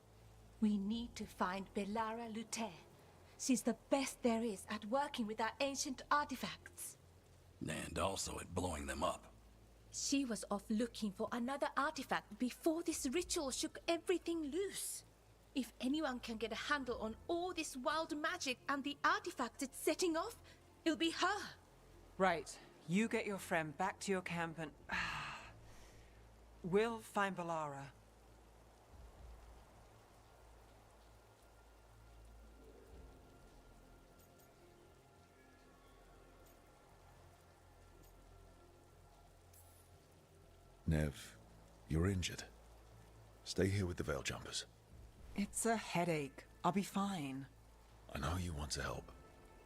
We need to find Belara Luther. She's the best there is at working with our ancient artifacts. And also at blowing them up. She was off looking for another artifact before this ritual shook everything loose. If anyone can get a handle on all this wild magic and the artifacts it's setting off, it'll be her. Right. You get your friend back to your camp and... we'll find Belara. Nev, you're injured. Stay here with the Veil Jumpers. It's a headache. I'll be fine. I know you want to help,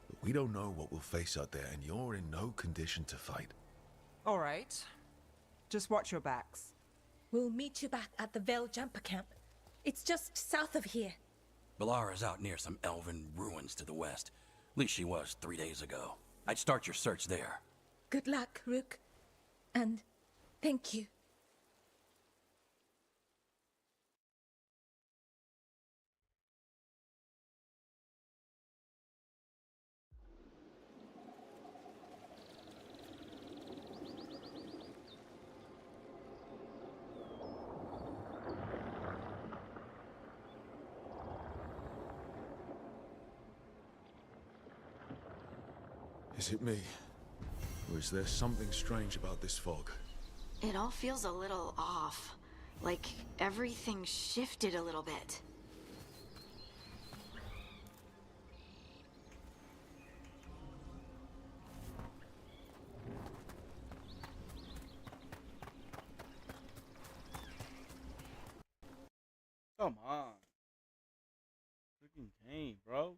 but we don't know what we'll face out there, and you're in no condition to fight. All right. Just watch your backs. We'll meet you back at the Veil Jumper camp. It's just south of here. Belara's out near some elven ruins to the west. At least she was 3 days ago. I'd start your search there. Good luck, Rook. And thank you. Is it me? Or is there something strange about this fog? It all feels a little off. Like everything shifted a little bit. Come on. Freaking game, bro.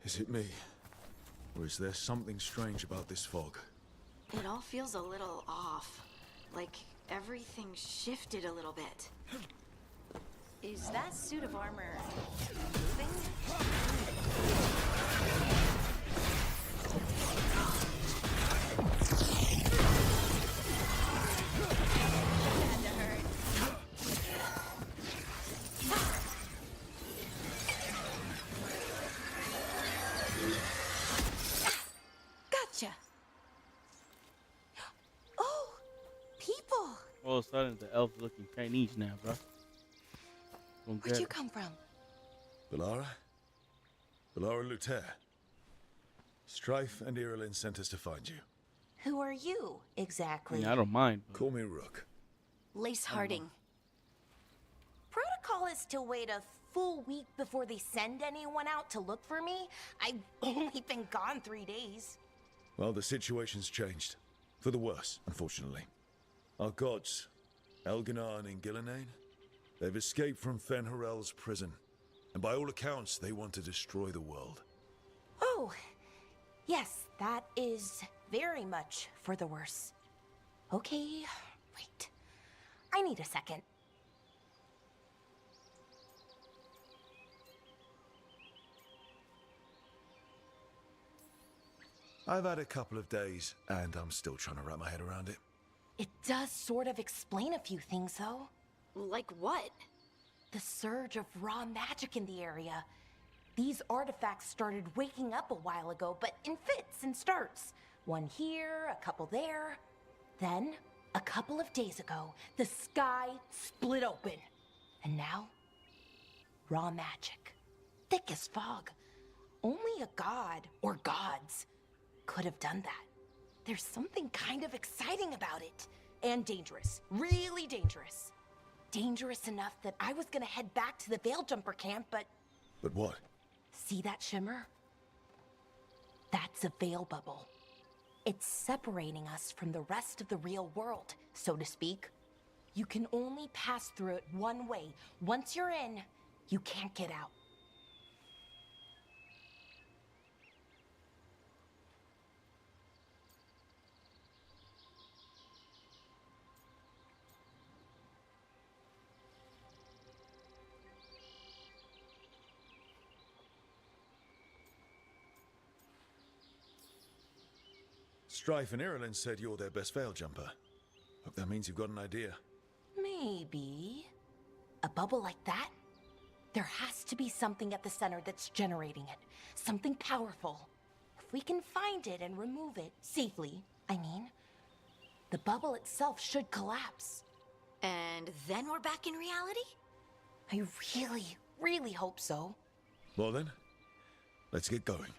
Is it me? Or is there something strange about this fog? It all feels a little off. Like everything shifted a little bit. Is that suit of armor moving? Had to hurt. Gotcha. Oh, people. All of a sudden, the elf's looking Chinese now, bro. Where'd you come from? Bellara? Bellara Luther. Strife and Irilin sent us to find you. Who are you, exactly? I don't mind. Call me Rook. Lace Harding. Protocol is to wait a full week before they send anyone out to look for me. I've only been gone 3 days. Well, the situation's changed. For the worse, unfortunately. Our gods, Elginar and Ingilinain, they've escaped from Fen'Harel's prison. And by all accounts, they want to destroy the world. Oh, yes, that is very much for the worse. Okay, wait. I need a second. I've had a couple of days, and I'm still trying to wrap my head around it. It does sort of explain a few things, though. Like what? The surge of raw magic in the area. These artifacts started waking up a while ago, but in fits and starts. One here, a couple there. Then, a couple of days ago, the sky split open. And now, raw magic. Thick as fog. Only a god, or gods, could have done that. There's something kind of exciting about it. And dangerous. Really dangerous. Dangerous enough that I was gonna head back to the Veil Jumper camp, but... But what? See that shimmer? That's a veil bubble. It's separating us from the rest of the real world, so to speak. You can only pass through it one way. Once you're in, you can't get out. Strife and Irilin said you're their best veil jumper. Hope that means you've got an idea. Maybe. A bubble like that? There has to be something at the center that's generating it. Something powerful. If we can find it and remove it, safely, I mean, the bubble itself should collapse. And then we're back in reality? I really, really hope so. Well then, let's get going.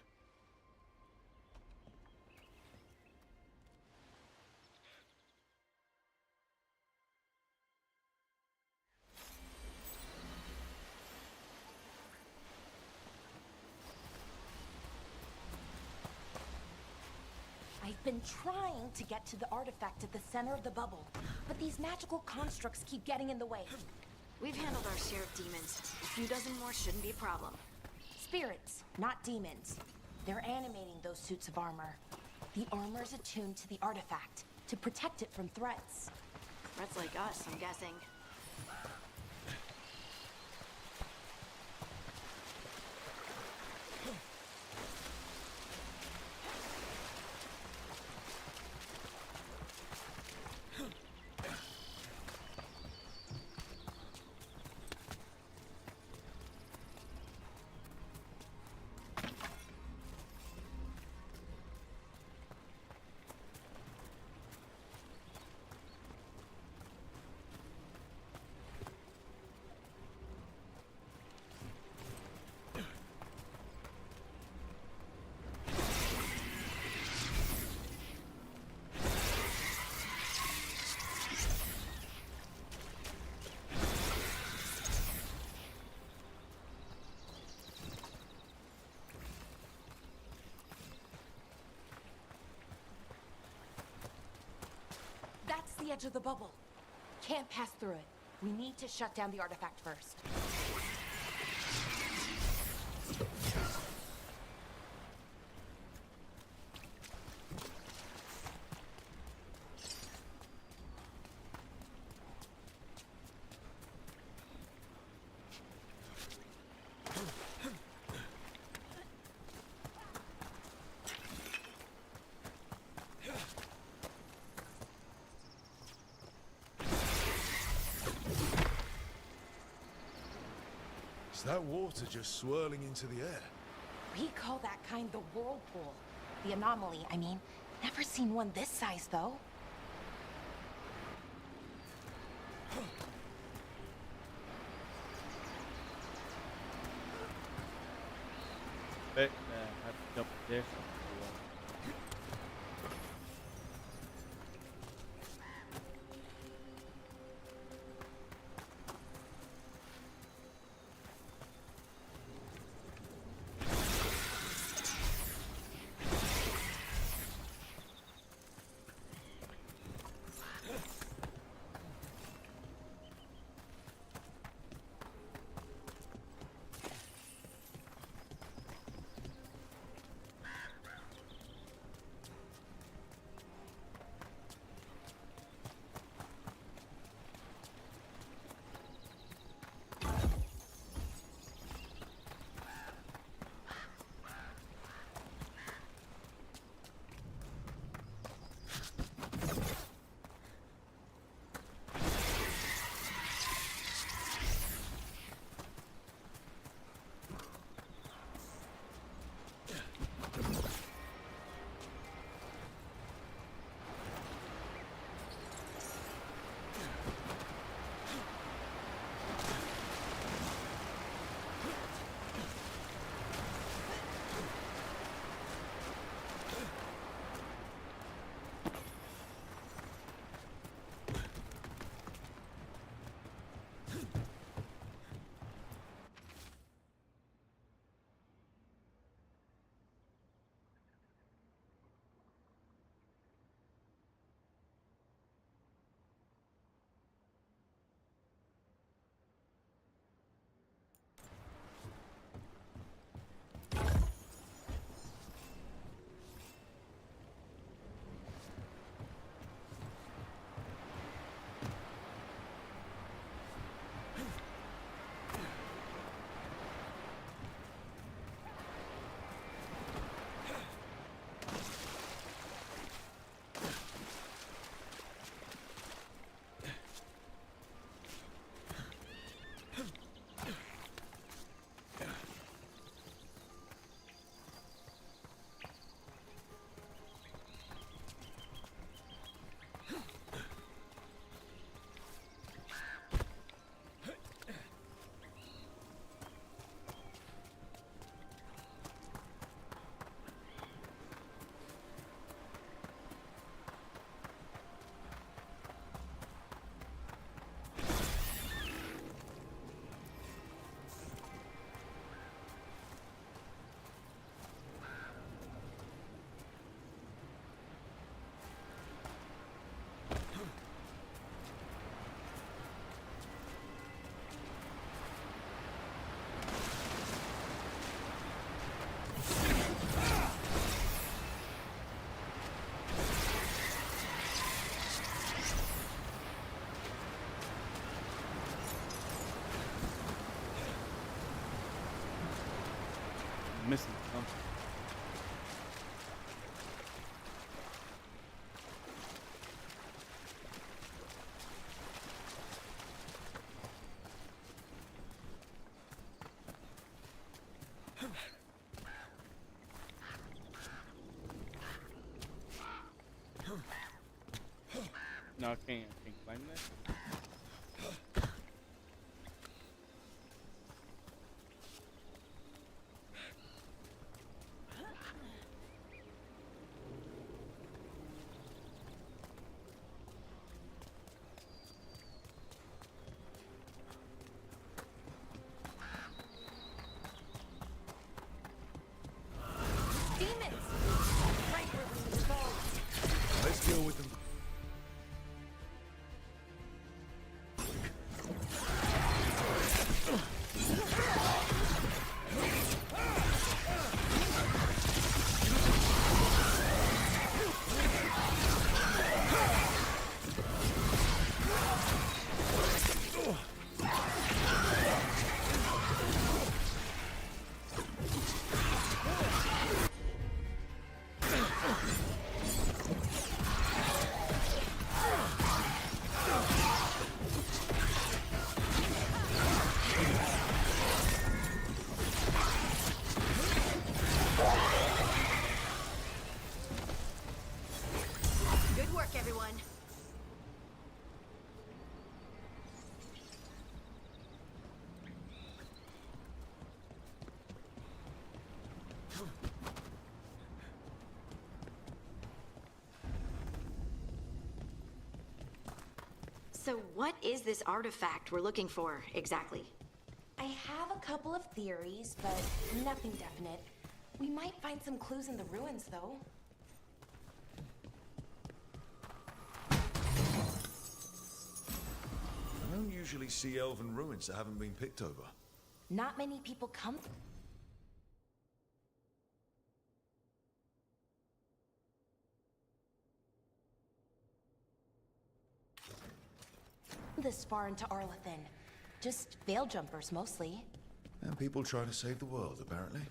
I've been trying to get to the artifact at the center of the bubble, but these magical constructs keep getting in the way. We've handled our share of demons. A few dozen more shouldn't be a problem. Spirits, not demons. They're animating those suits of armor. The armor's attuned to the artifact to protect it from threats. Threats like us, I'm guessing. That's the edge of the bubble. Can't pass through it. We need to shut down the artifact first. Is that water just swirling into the air? We call that kind the whirlpool. The anomaly, I mean. Never seen one this size, though. Bet I have to jump there. Missing something. No, I can't climb that. Good work, everyone. So what is this artifact we're looking for, exactly? I have a couple of theories, but nothing definite. We might find some clues in the ruins, though. I don't usually see elven ruins that haven't been picked over. Not many people come. This far into Arlathan. Just veil jumpers, mostly. And people try to save the world, apparently.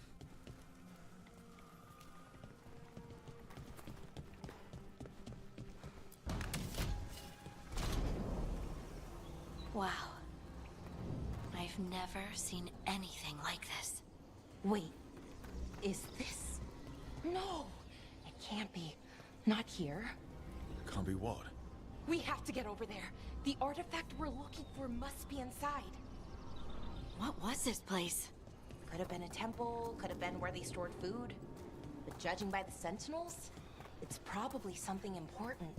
Wow. I've never seen anything like this. Wait, is this? No, it can't be. Not here. Can't be what? We have to get over there. The artifact we're looking for must be inside. What was this place? Could have been a temple, could have been where they stored food. But judging by the sentinels, it's probably something important.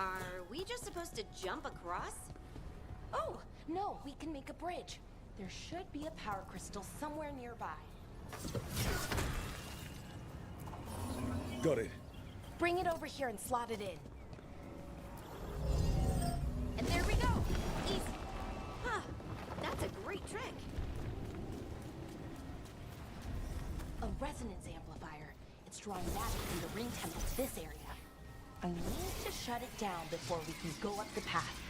Are we just supposed to jump across? Oh, no, we can make a bridge. There should be a power crystal somewhere nearby. Got it. Bring it over here and slot it in. And there we go. Easy. Huh. That's a great trick. A resonance amplifier. It's drawing magic from the ring temple to this area. I need to shut it down before we can go up the path.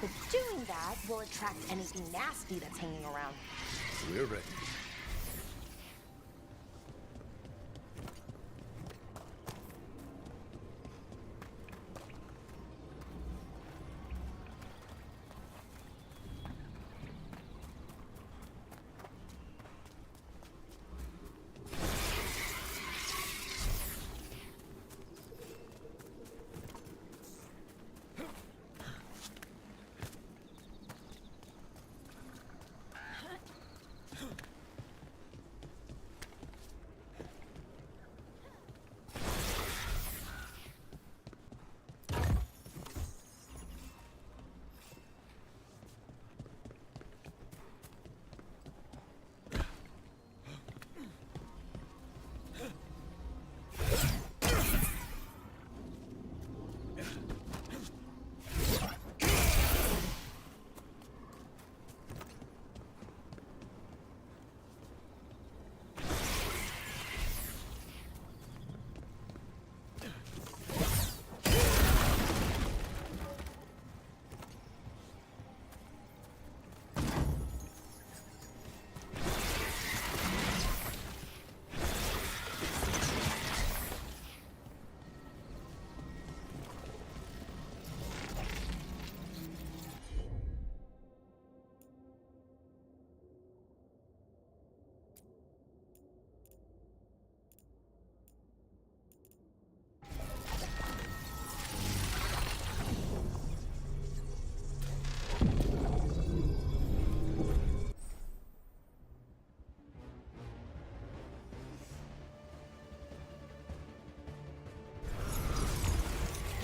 But doing that will attract anything nasty that's hanging around. We're ready.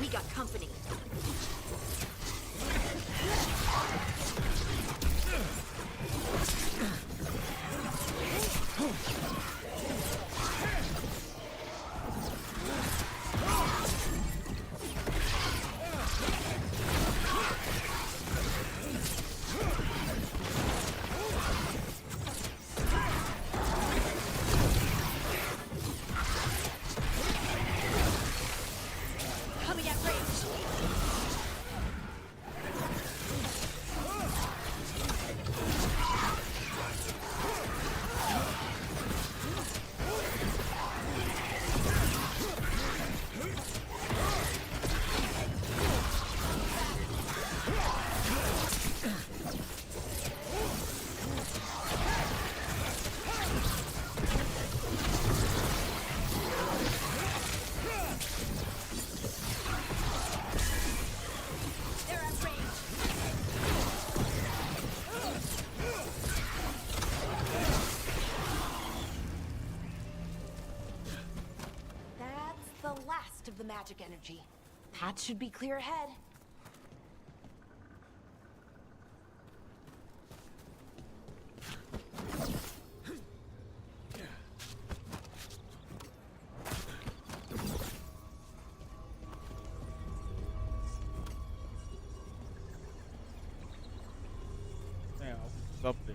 We got company. last of the magic energy. Path should be clear ahead. Damn, I was up there.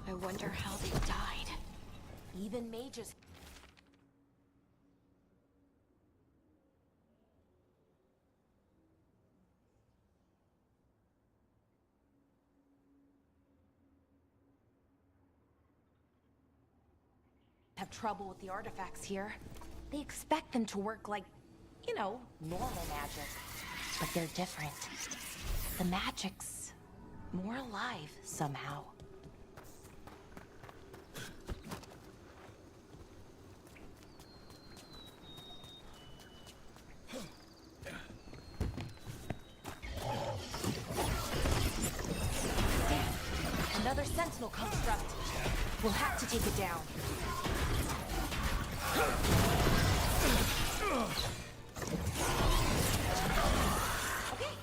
I wonder how they died. Even mages have trouble with the artifacts here. They expect them to work like, you know, normal magic. But they're different. The magic's more alive somehow. Another sentinel construct. We'll have to take it down. Okay,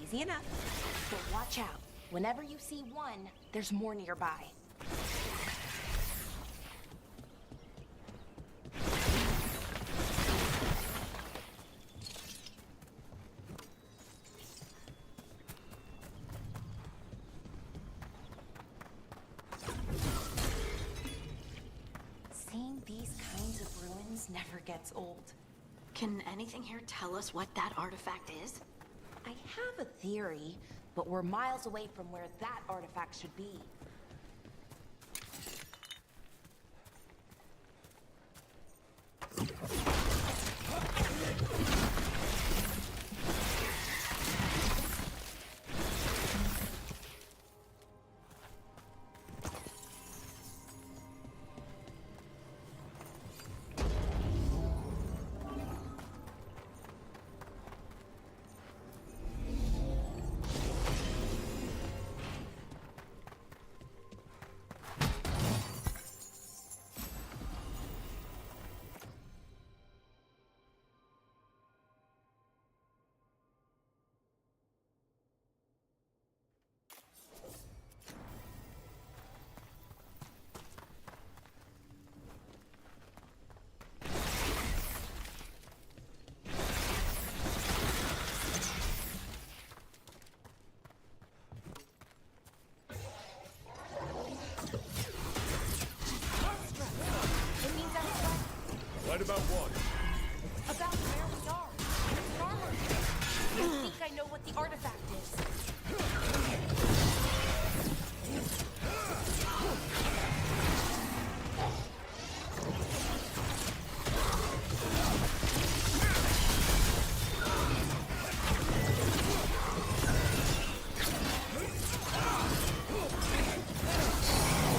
easy enough. But watch out. Whenever you see one, there's more nearby. Seeing these kinds of ruins never gets old. Can anything here tell us what that artifact is? I have a theory, but we're miles away from where that artifact should be. Right about what? About where we are. It's armored. I think I know what the artifact is.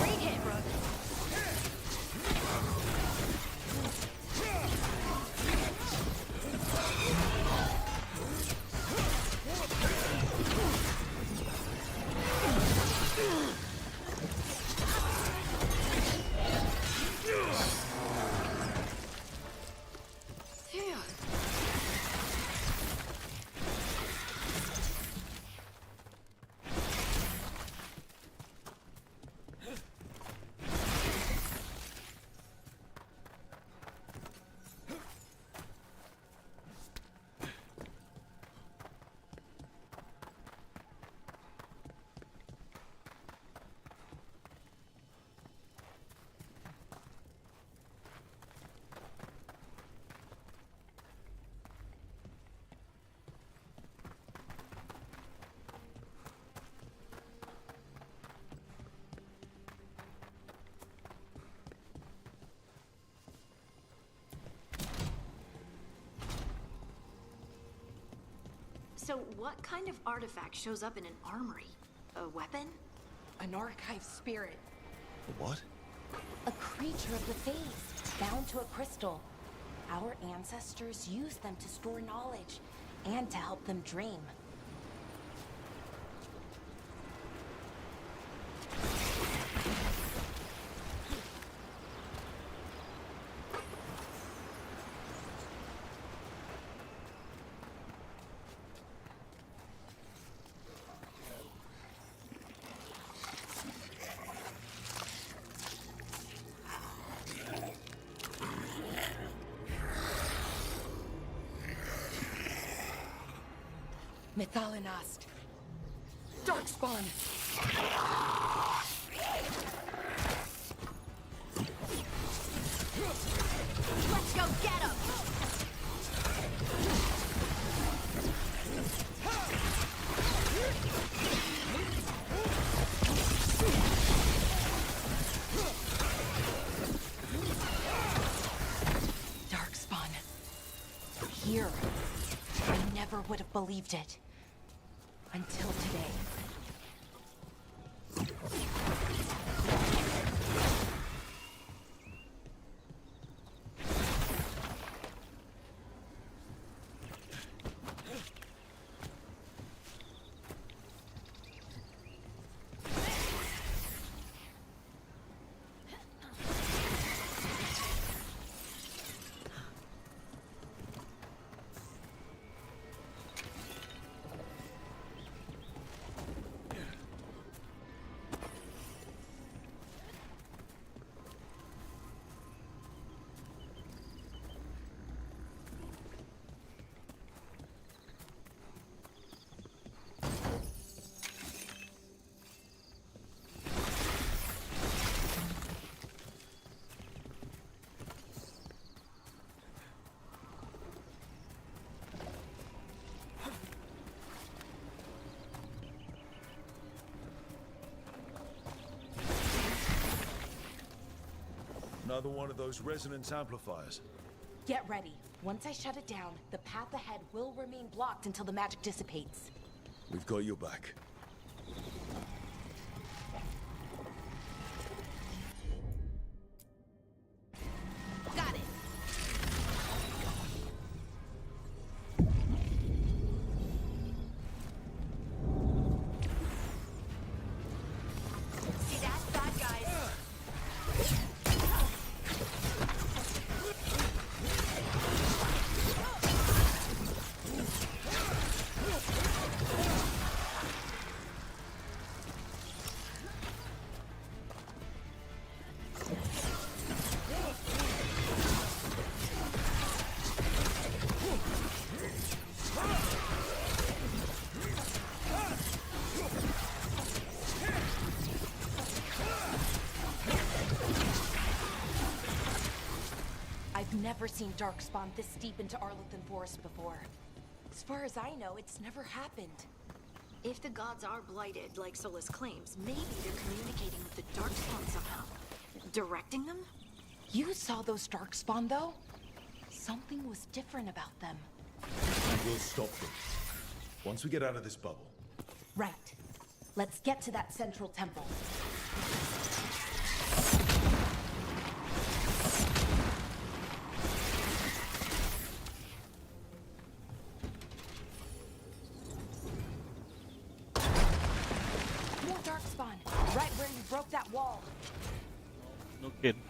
Great hit, Rook. So what kind of artifact shows up in an armory? A weapon? An archive spirit. What? A creature of the Phase, bound to a crystal. Our ancestors used them to store knowledge and to help them dream. Mythalinast. Darkspawn. Let's go get him! Darkspawn. Here. I never would have believed it. Until today. Another one of those resonance amplifiers. Get ready. Once I shut it down, the path ahead will remain blocked until the magic dissipates. We've got your back. Got it. See that, bad guys? I've never seen Darkspawn this deep into Arlothan Forest before. As far as I know, it's never happened. If the gods are blighted, like Solus claims, maybe they're communicating with the Darkspawn somehow. Directing them? You saw those Darkspawn, though? Something was different about them. We'll stop them. Once we get out of this bubble. Right. Let's get to that central temple. More Darkspawn, right where you broke that wall. No kidding.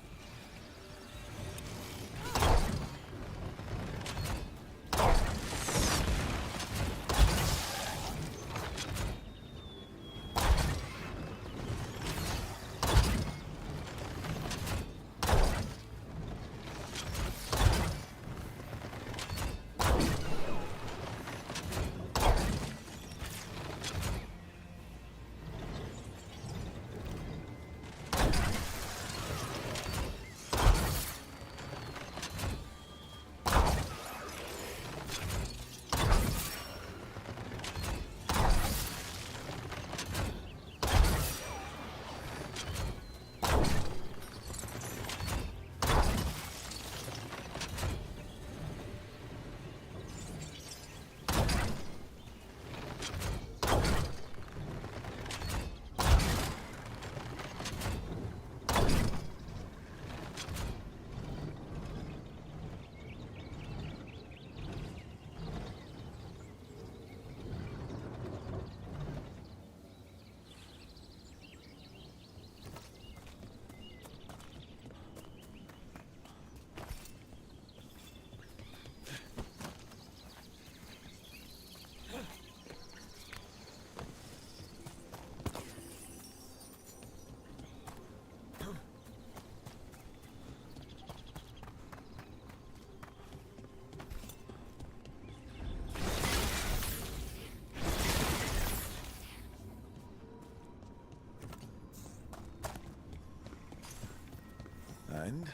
And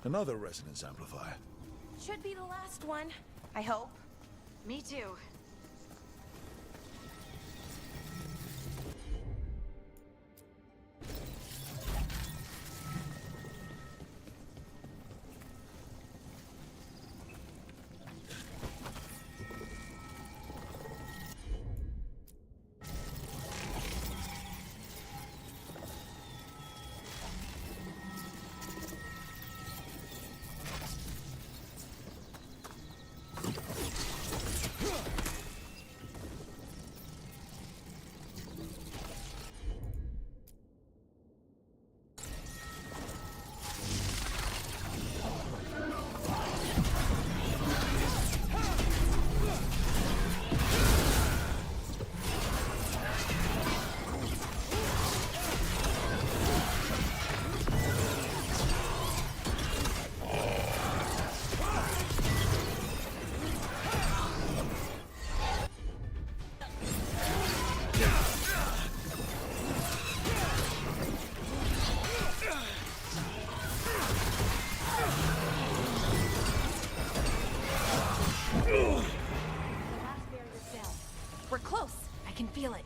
another resonance amplifier. Should be the last one, I hope. Me too. We're close. I can feel it.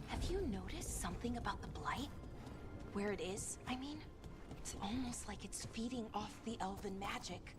Have you noticed something about the Blight? Where it is, I mean? It's almost like it's feeding off the elven magic.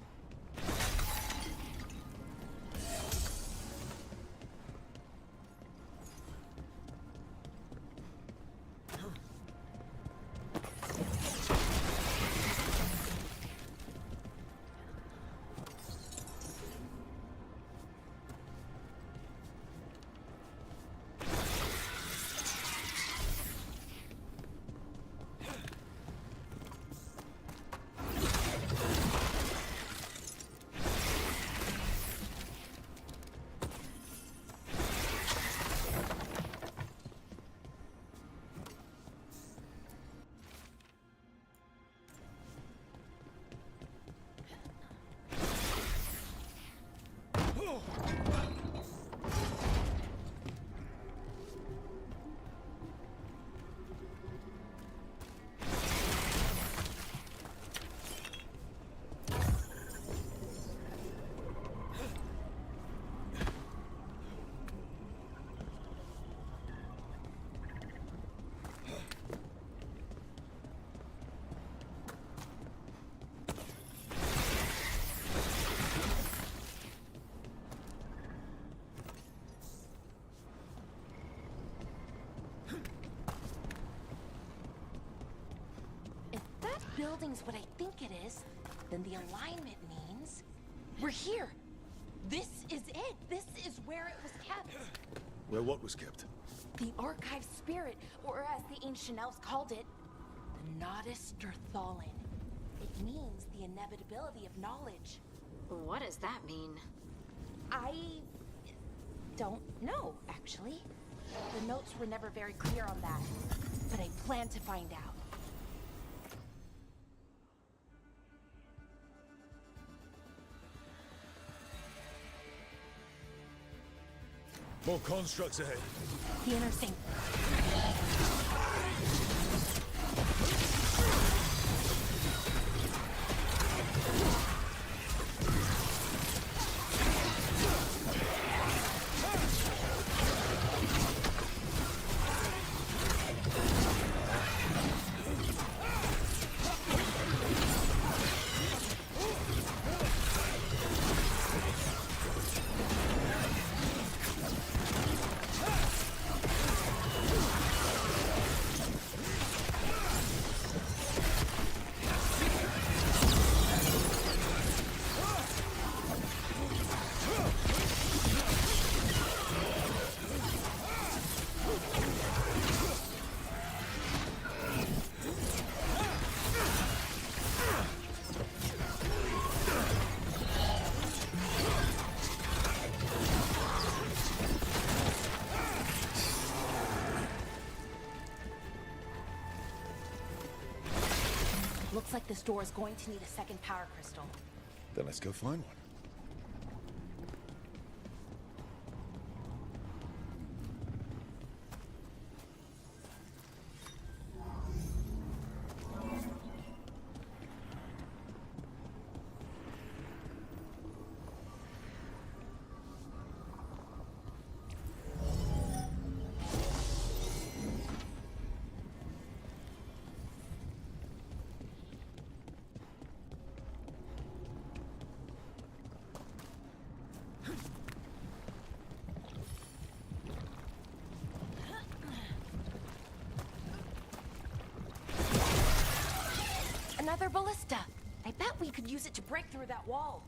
Building's what I think it is, then the alignment means we're here. This is it. This is where it was kept. Where what was kept? The archive spirit, or as the ancient elves called it, the Nodus Derthalin. It means the inevitability of knowledge. What does that mean? I don't know, actually. The notes were never very clear on that, but I plan to find out. More constructs ahead. The inner thing. Looks like this door is going to need a second power crystal. Then let's go find one. Another ballista. I bet we could use it to break through that wall.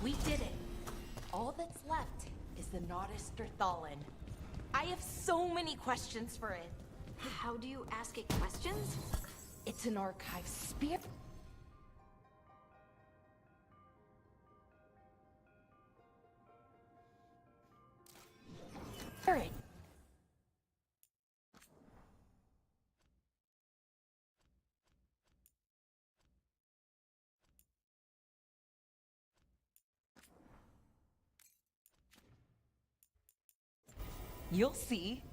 We did it. All that's left is the Nodus Thalin. I have so many questions for it. How do you ask it questions? It's an archive spirit. Spirit. You'll see.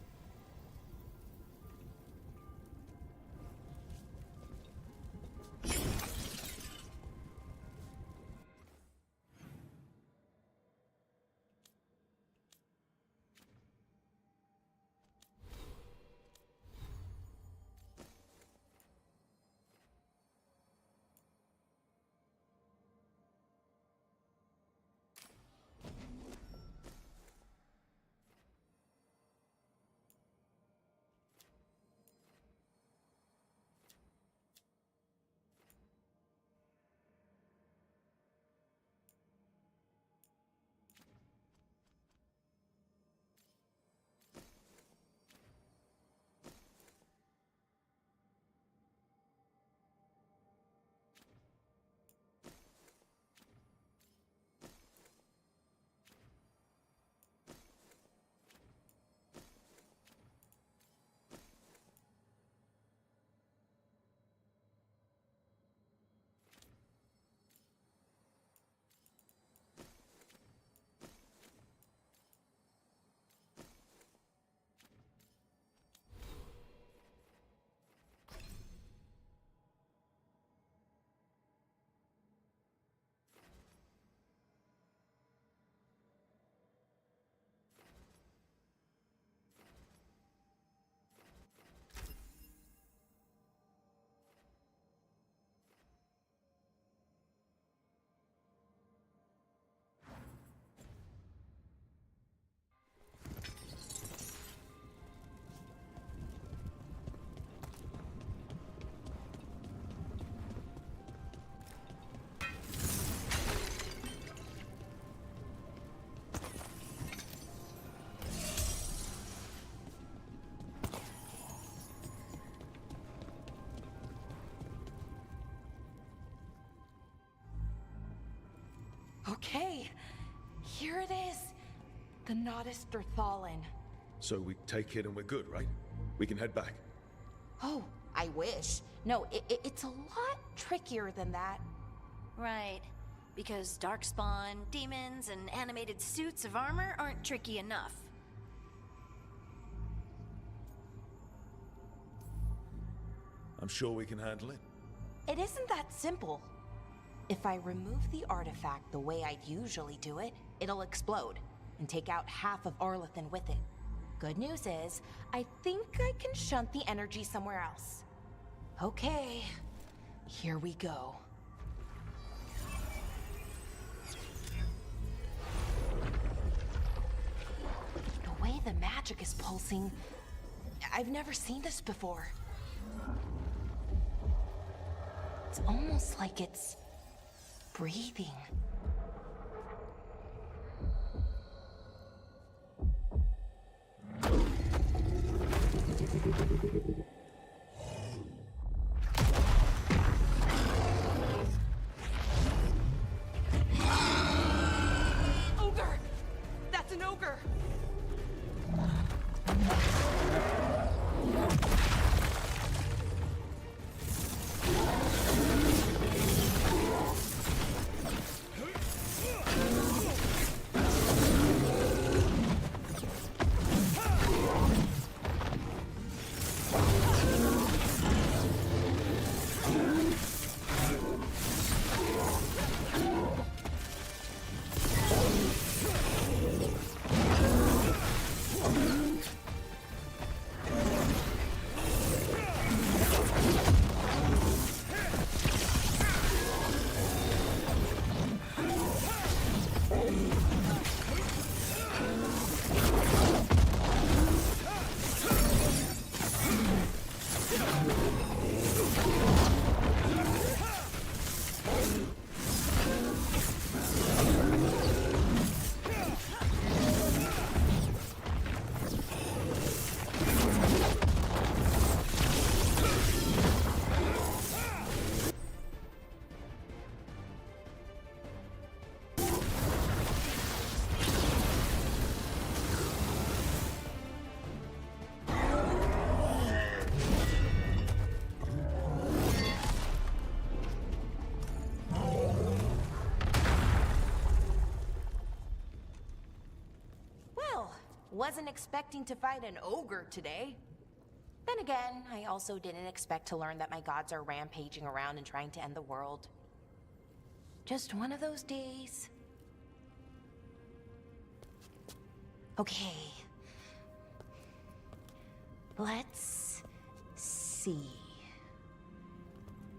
Okay, here it is. The Nodus Thalin. So we take it and we're good, right? We can head back. Oh, I wish. No, it's a lot trickier than that. Right. Because darkspawn, demons, and animated suits of armor aren't tricky enough. I'm sure we can handle it. It isn't that simple. If I remove the artifact the way I'd usually do it, it'll explode and take out half of Arlathan with it. Good news is, I think I can shunt the energy somewhere else. Okay, here we go. The way the magic is pulsing, I've never seen this before. It's almost like it's breathing. Ogre! That's an ogre! Wasn't expecting to fight an ogre today. Then again, I also didn't expect to learn that my gods are rampaging around and trying to end the world. Just one of those days. Okay. Let's see.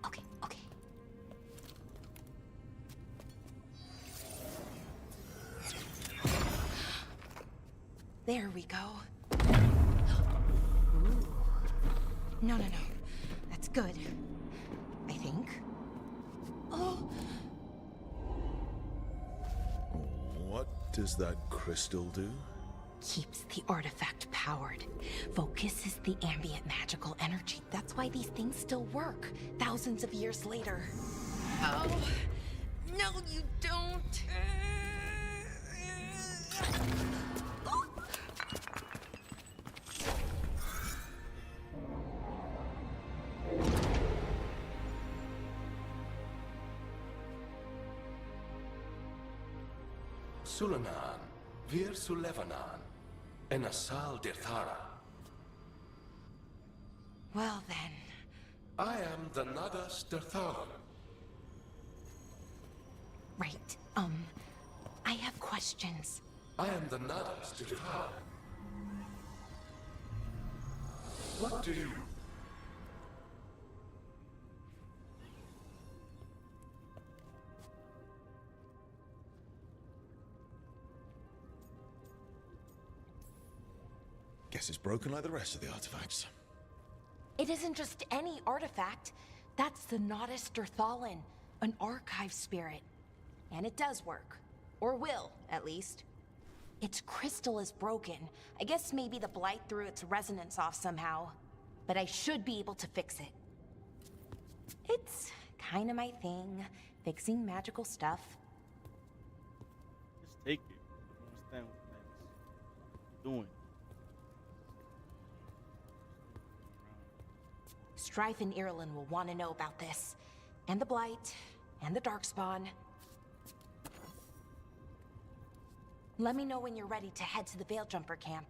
Okay. There we go. Ooh. No. That's good. I think. Oh. What does that crystal do? Keeps the artifact powered. Focuses the ambient magical energy. That's why these things still work, thousands of years later. Oh. No, you don't. Sulanan, Vir Sulevanan, and Asal Dirthara. Well then. I am the Nadas Dirthalan. Right. I have questions. I am the Nadas Dirthalan. What do you... Guess it's broken like the rest of the artifacts. It isn't just any artifact. That's the Nadas Dirthalan, an archive spirit. And it does work. Or will, at least. Its crystal is broken. I guess maybe the blight threw its resonance off somehow. But I should be able to fix it. It's kind of my thing, fixing magical stuff. Just take it. I don't understand what that's doing. Strife and Irulan will want to know about this. And the Blight, and the Darkspawn. Let me know when you're ready to head to the Veil-Jumper camp.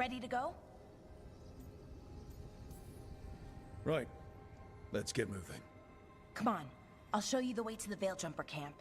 ready to go? Right. Let's get moving. Come on. I'll show you the way to the Veil Jumper camp.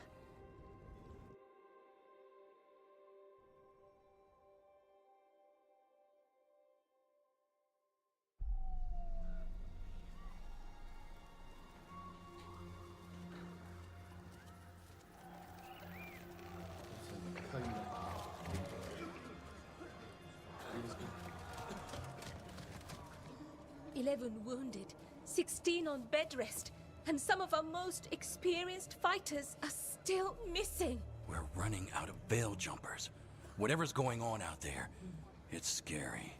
"11 wounded, 16 on bed rest, and some of our most experienced fighters are still missing." We're running out of veil jumpers. Whatever's going on out there, it's scary.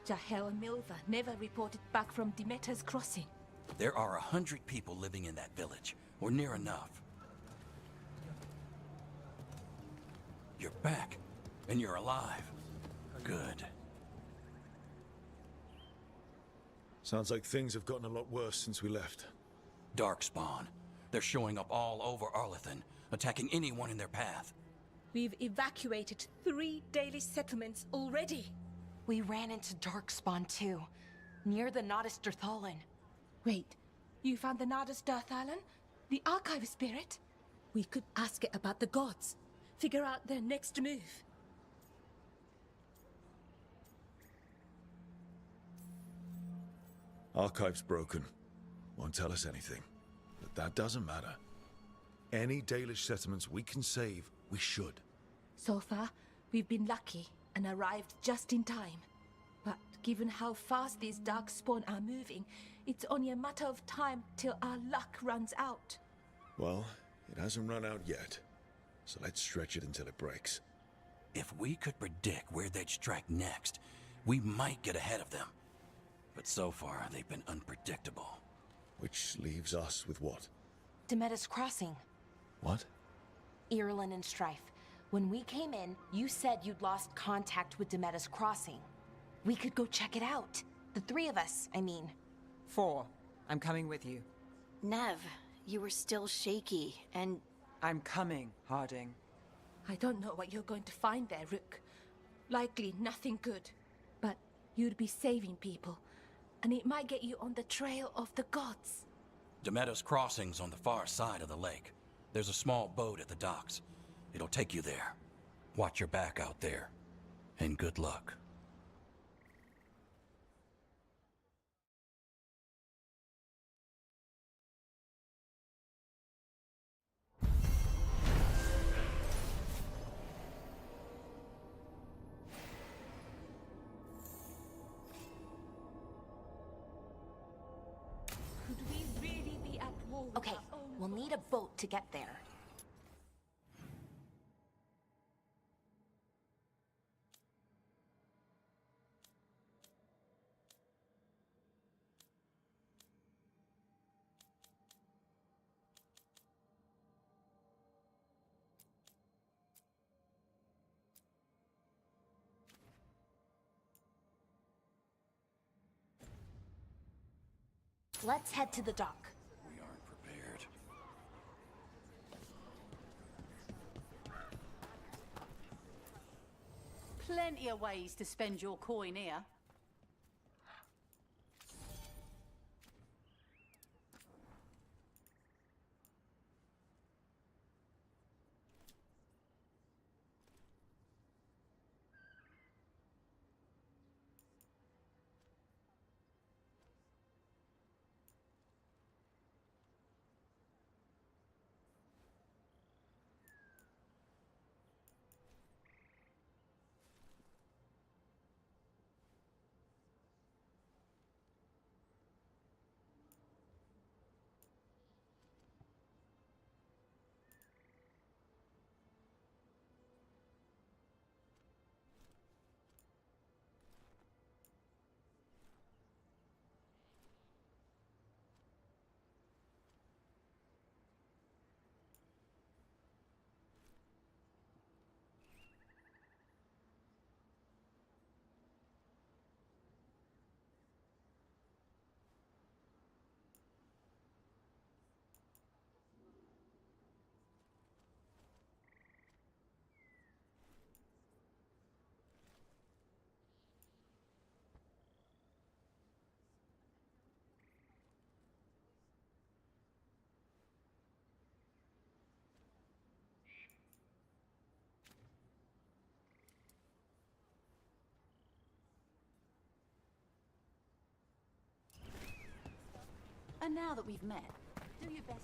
Jahel and Milva never reported back from Demeter's crossing. There are 100 people living in that village, or near enough. You're back, and you're alive. Good. Sounds like things have gotten a lot worse since we left. Darkspawn. They're showing up all over Arlathan, attacking anyone in their path. We've evacuated 3 daily settlements already. We ran into Darkspawn too, near the Nodus Dirthalin. Wait, you found the Nodus Dirthalin? The Archive Spirit? We could ask it about the gods. Figure out their next move. Archive's broken. Won't tell us anything. But that doesn't matter. Any Dalish settlements we can save, we should. So far, we've been lucky and arrived just in time. But given how fast these Darkspawn are moving, it's only a matter of time till our luck runs out. Well, it hasn't run out yet. So let's stretch it until it breaks. If we could predict where they'd strike next, we might get ahead of them. But so far, they've been unpredictable. Which leaves us with what? Demeter's Crossing. What? Irulan and Strife. When we came in, you said you'd lost contact with Demeter's Crossing. We could go check it out. The 3 of us, I mean. 4. I'm coming with you. Nev, you were still shaky, and... I'm coming, Harding. I don't know what you're going to find there, Rook. Likely nothing good. But you'd be saving people, and it might get you on the trail of the gods. Demeter's Crossing's on the far side of the lake. There's a small boat at the docks. It'll take you there. Watch your back out there. And good luck. Could we really be at war with Okay, our own we'll need a boat to get there. Let's head to the dock. We aren't prepared. Plenty of ways to spend your coin here. And now that we've met, do your best.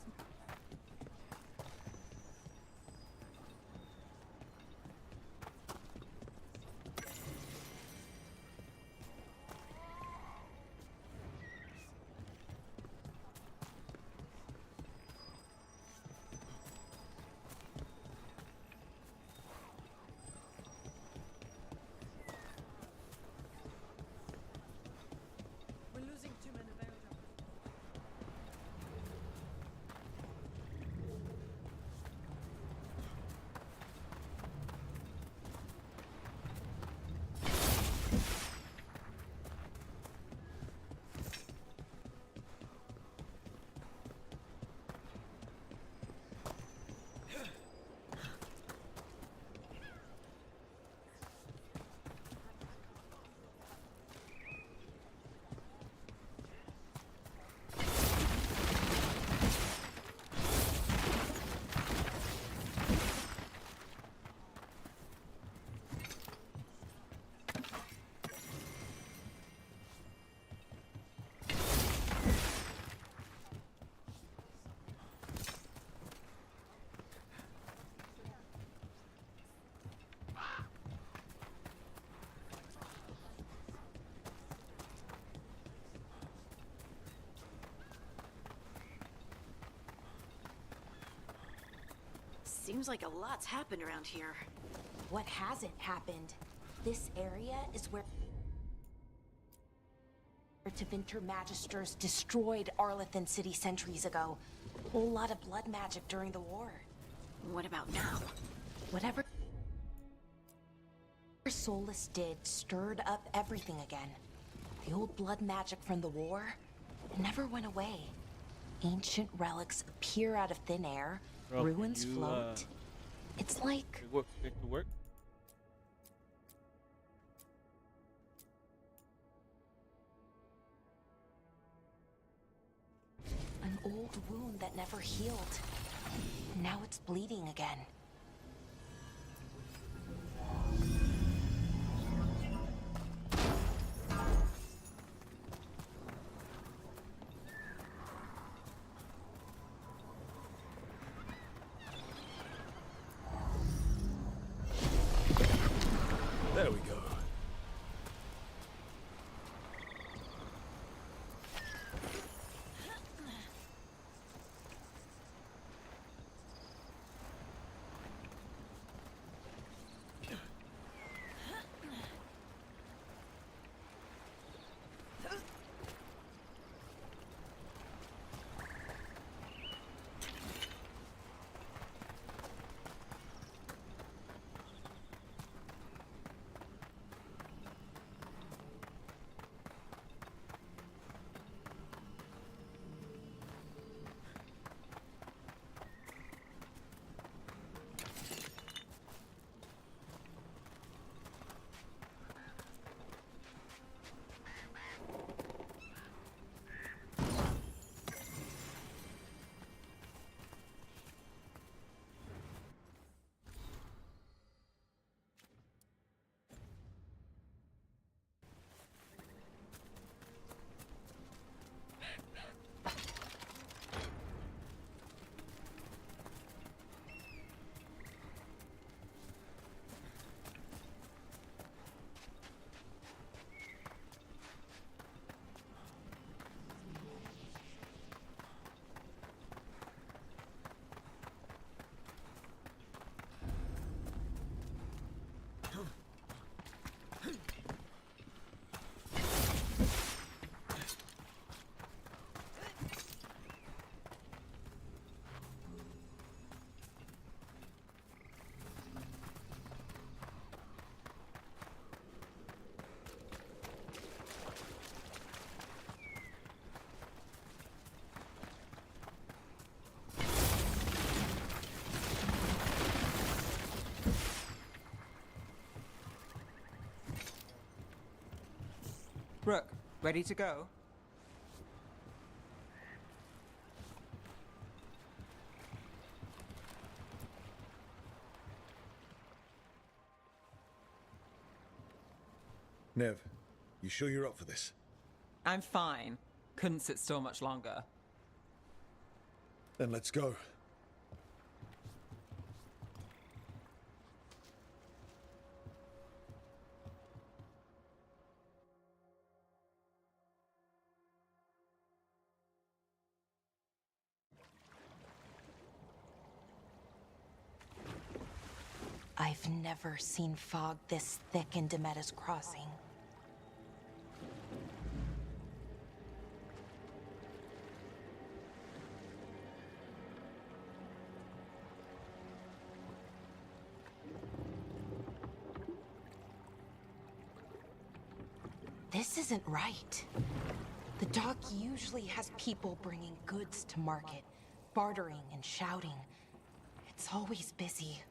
We're losing too many Veil Jumpers. Seems like a lot's happened around here. What hasn't happened? This area is where Tevinter Magisters destroyed Arlathan City centuries ago. Whole lot of blood magic during the war. What about now? Whatever Solus did stirred up everything again. The old blood magic from the war never went away. Ancient relics appear out of thin air, Bro, ruins you, float. It's like Get to work. an old wound that never healed. Now it's bleeding again. There we go. Rook, ready to go? Nev, you sure you're up for this? I'm fine. Couldn't sit still much longer. Then let's go. I've never seen fog this thick in Demetta's Crossing. This isn't right. The dock usually has people bringing goods to market, bartering and shouting. It's always busy.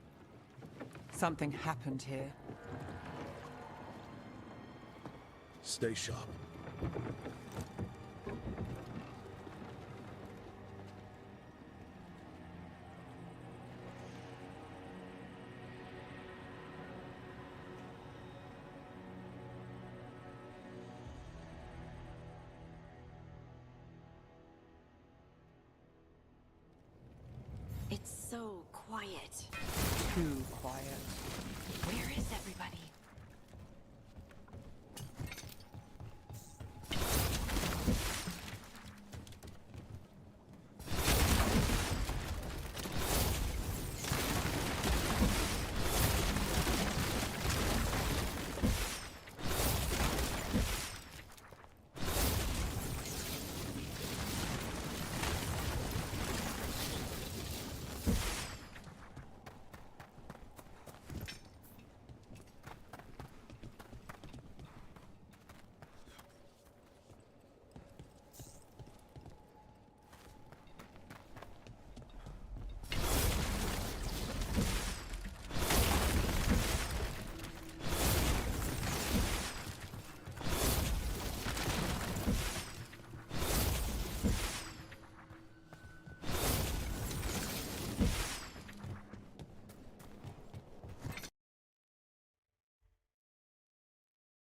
Something happened here. Stay sharp. It's so quiet. Too quiet. Where is everybody?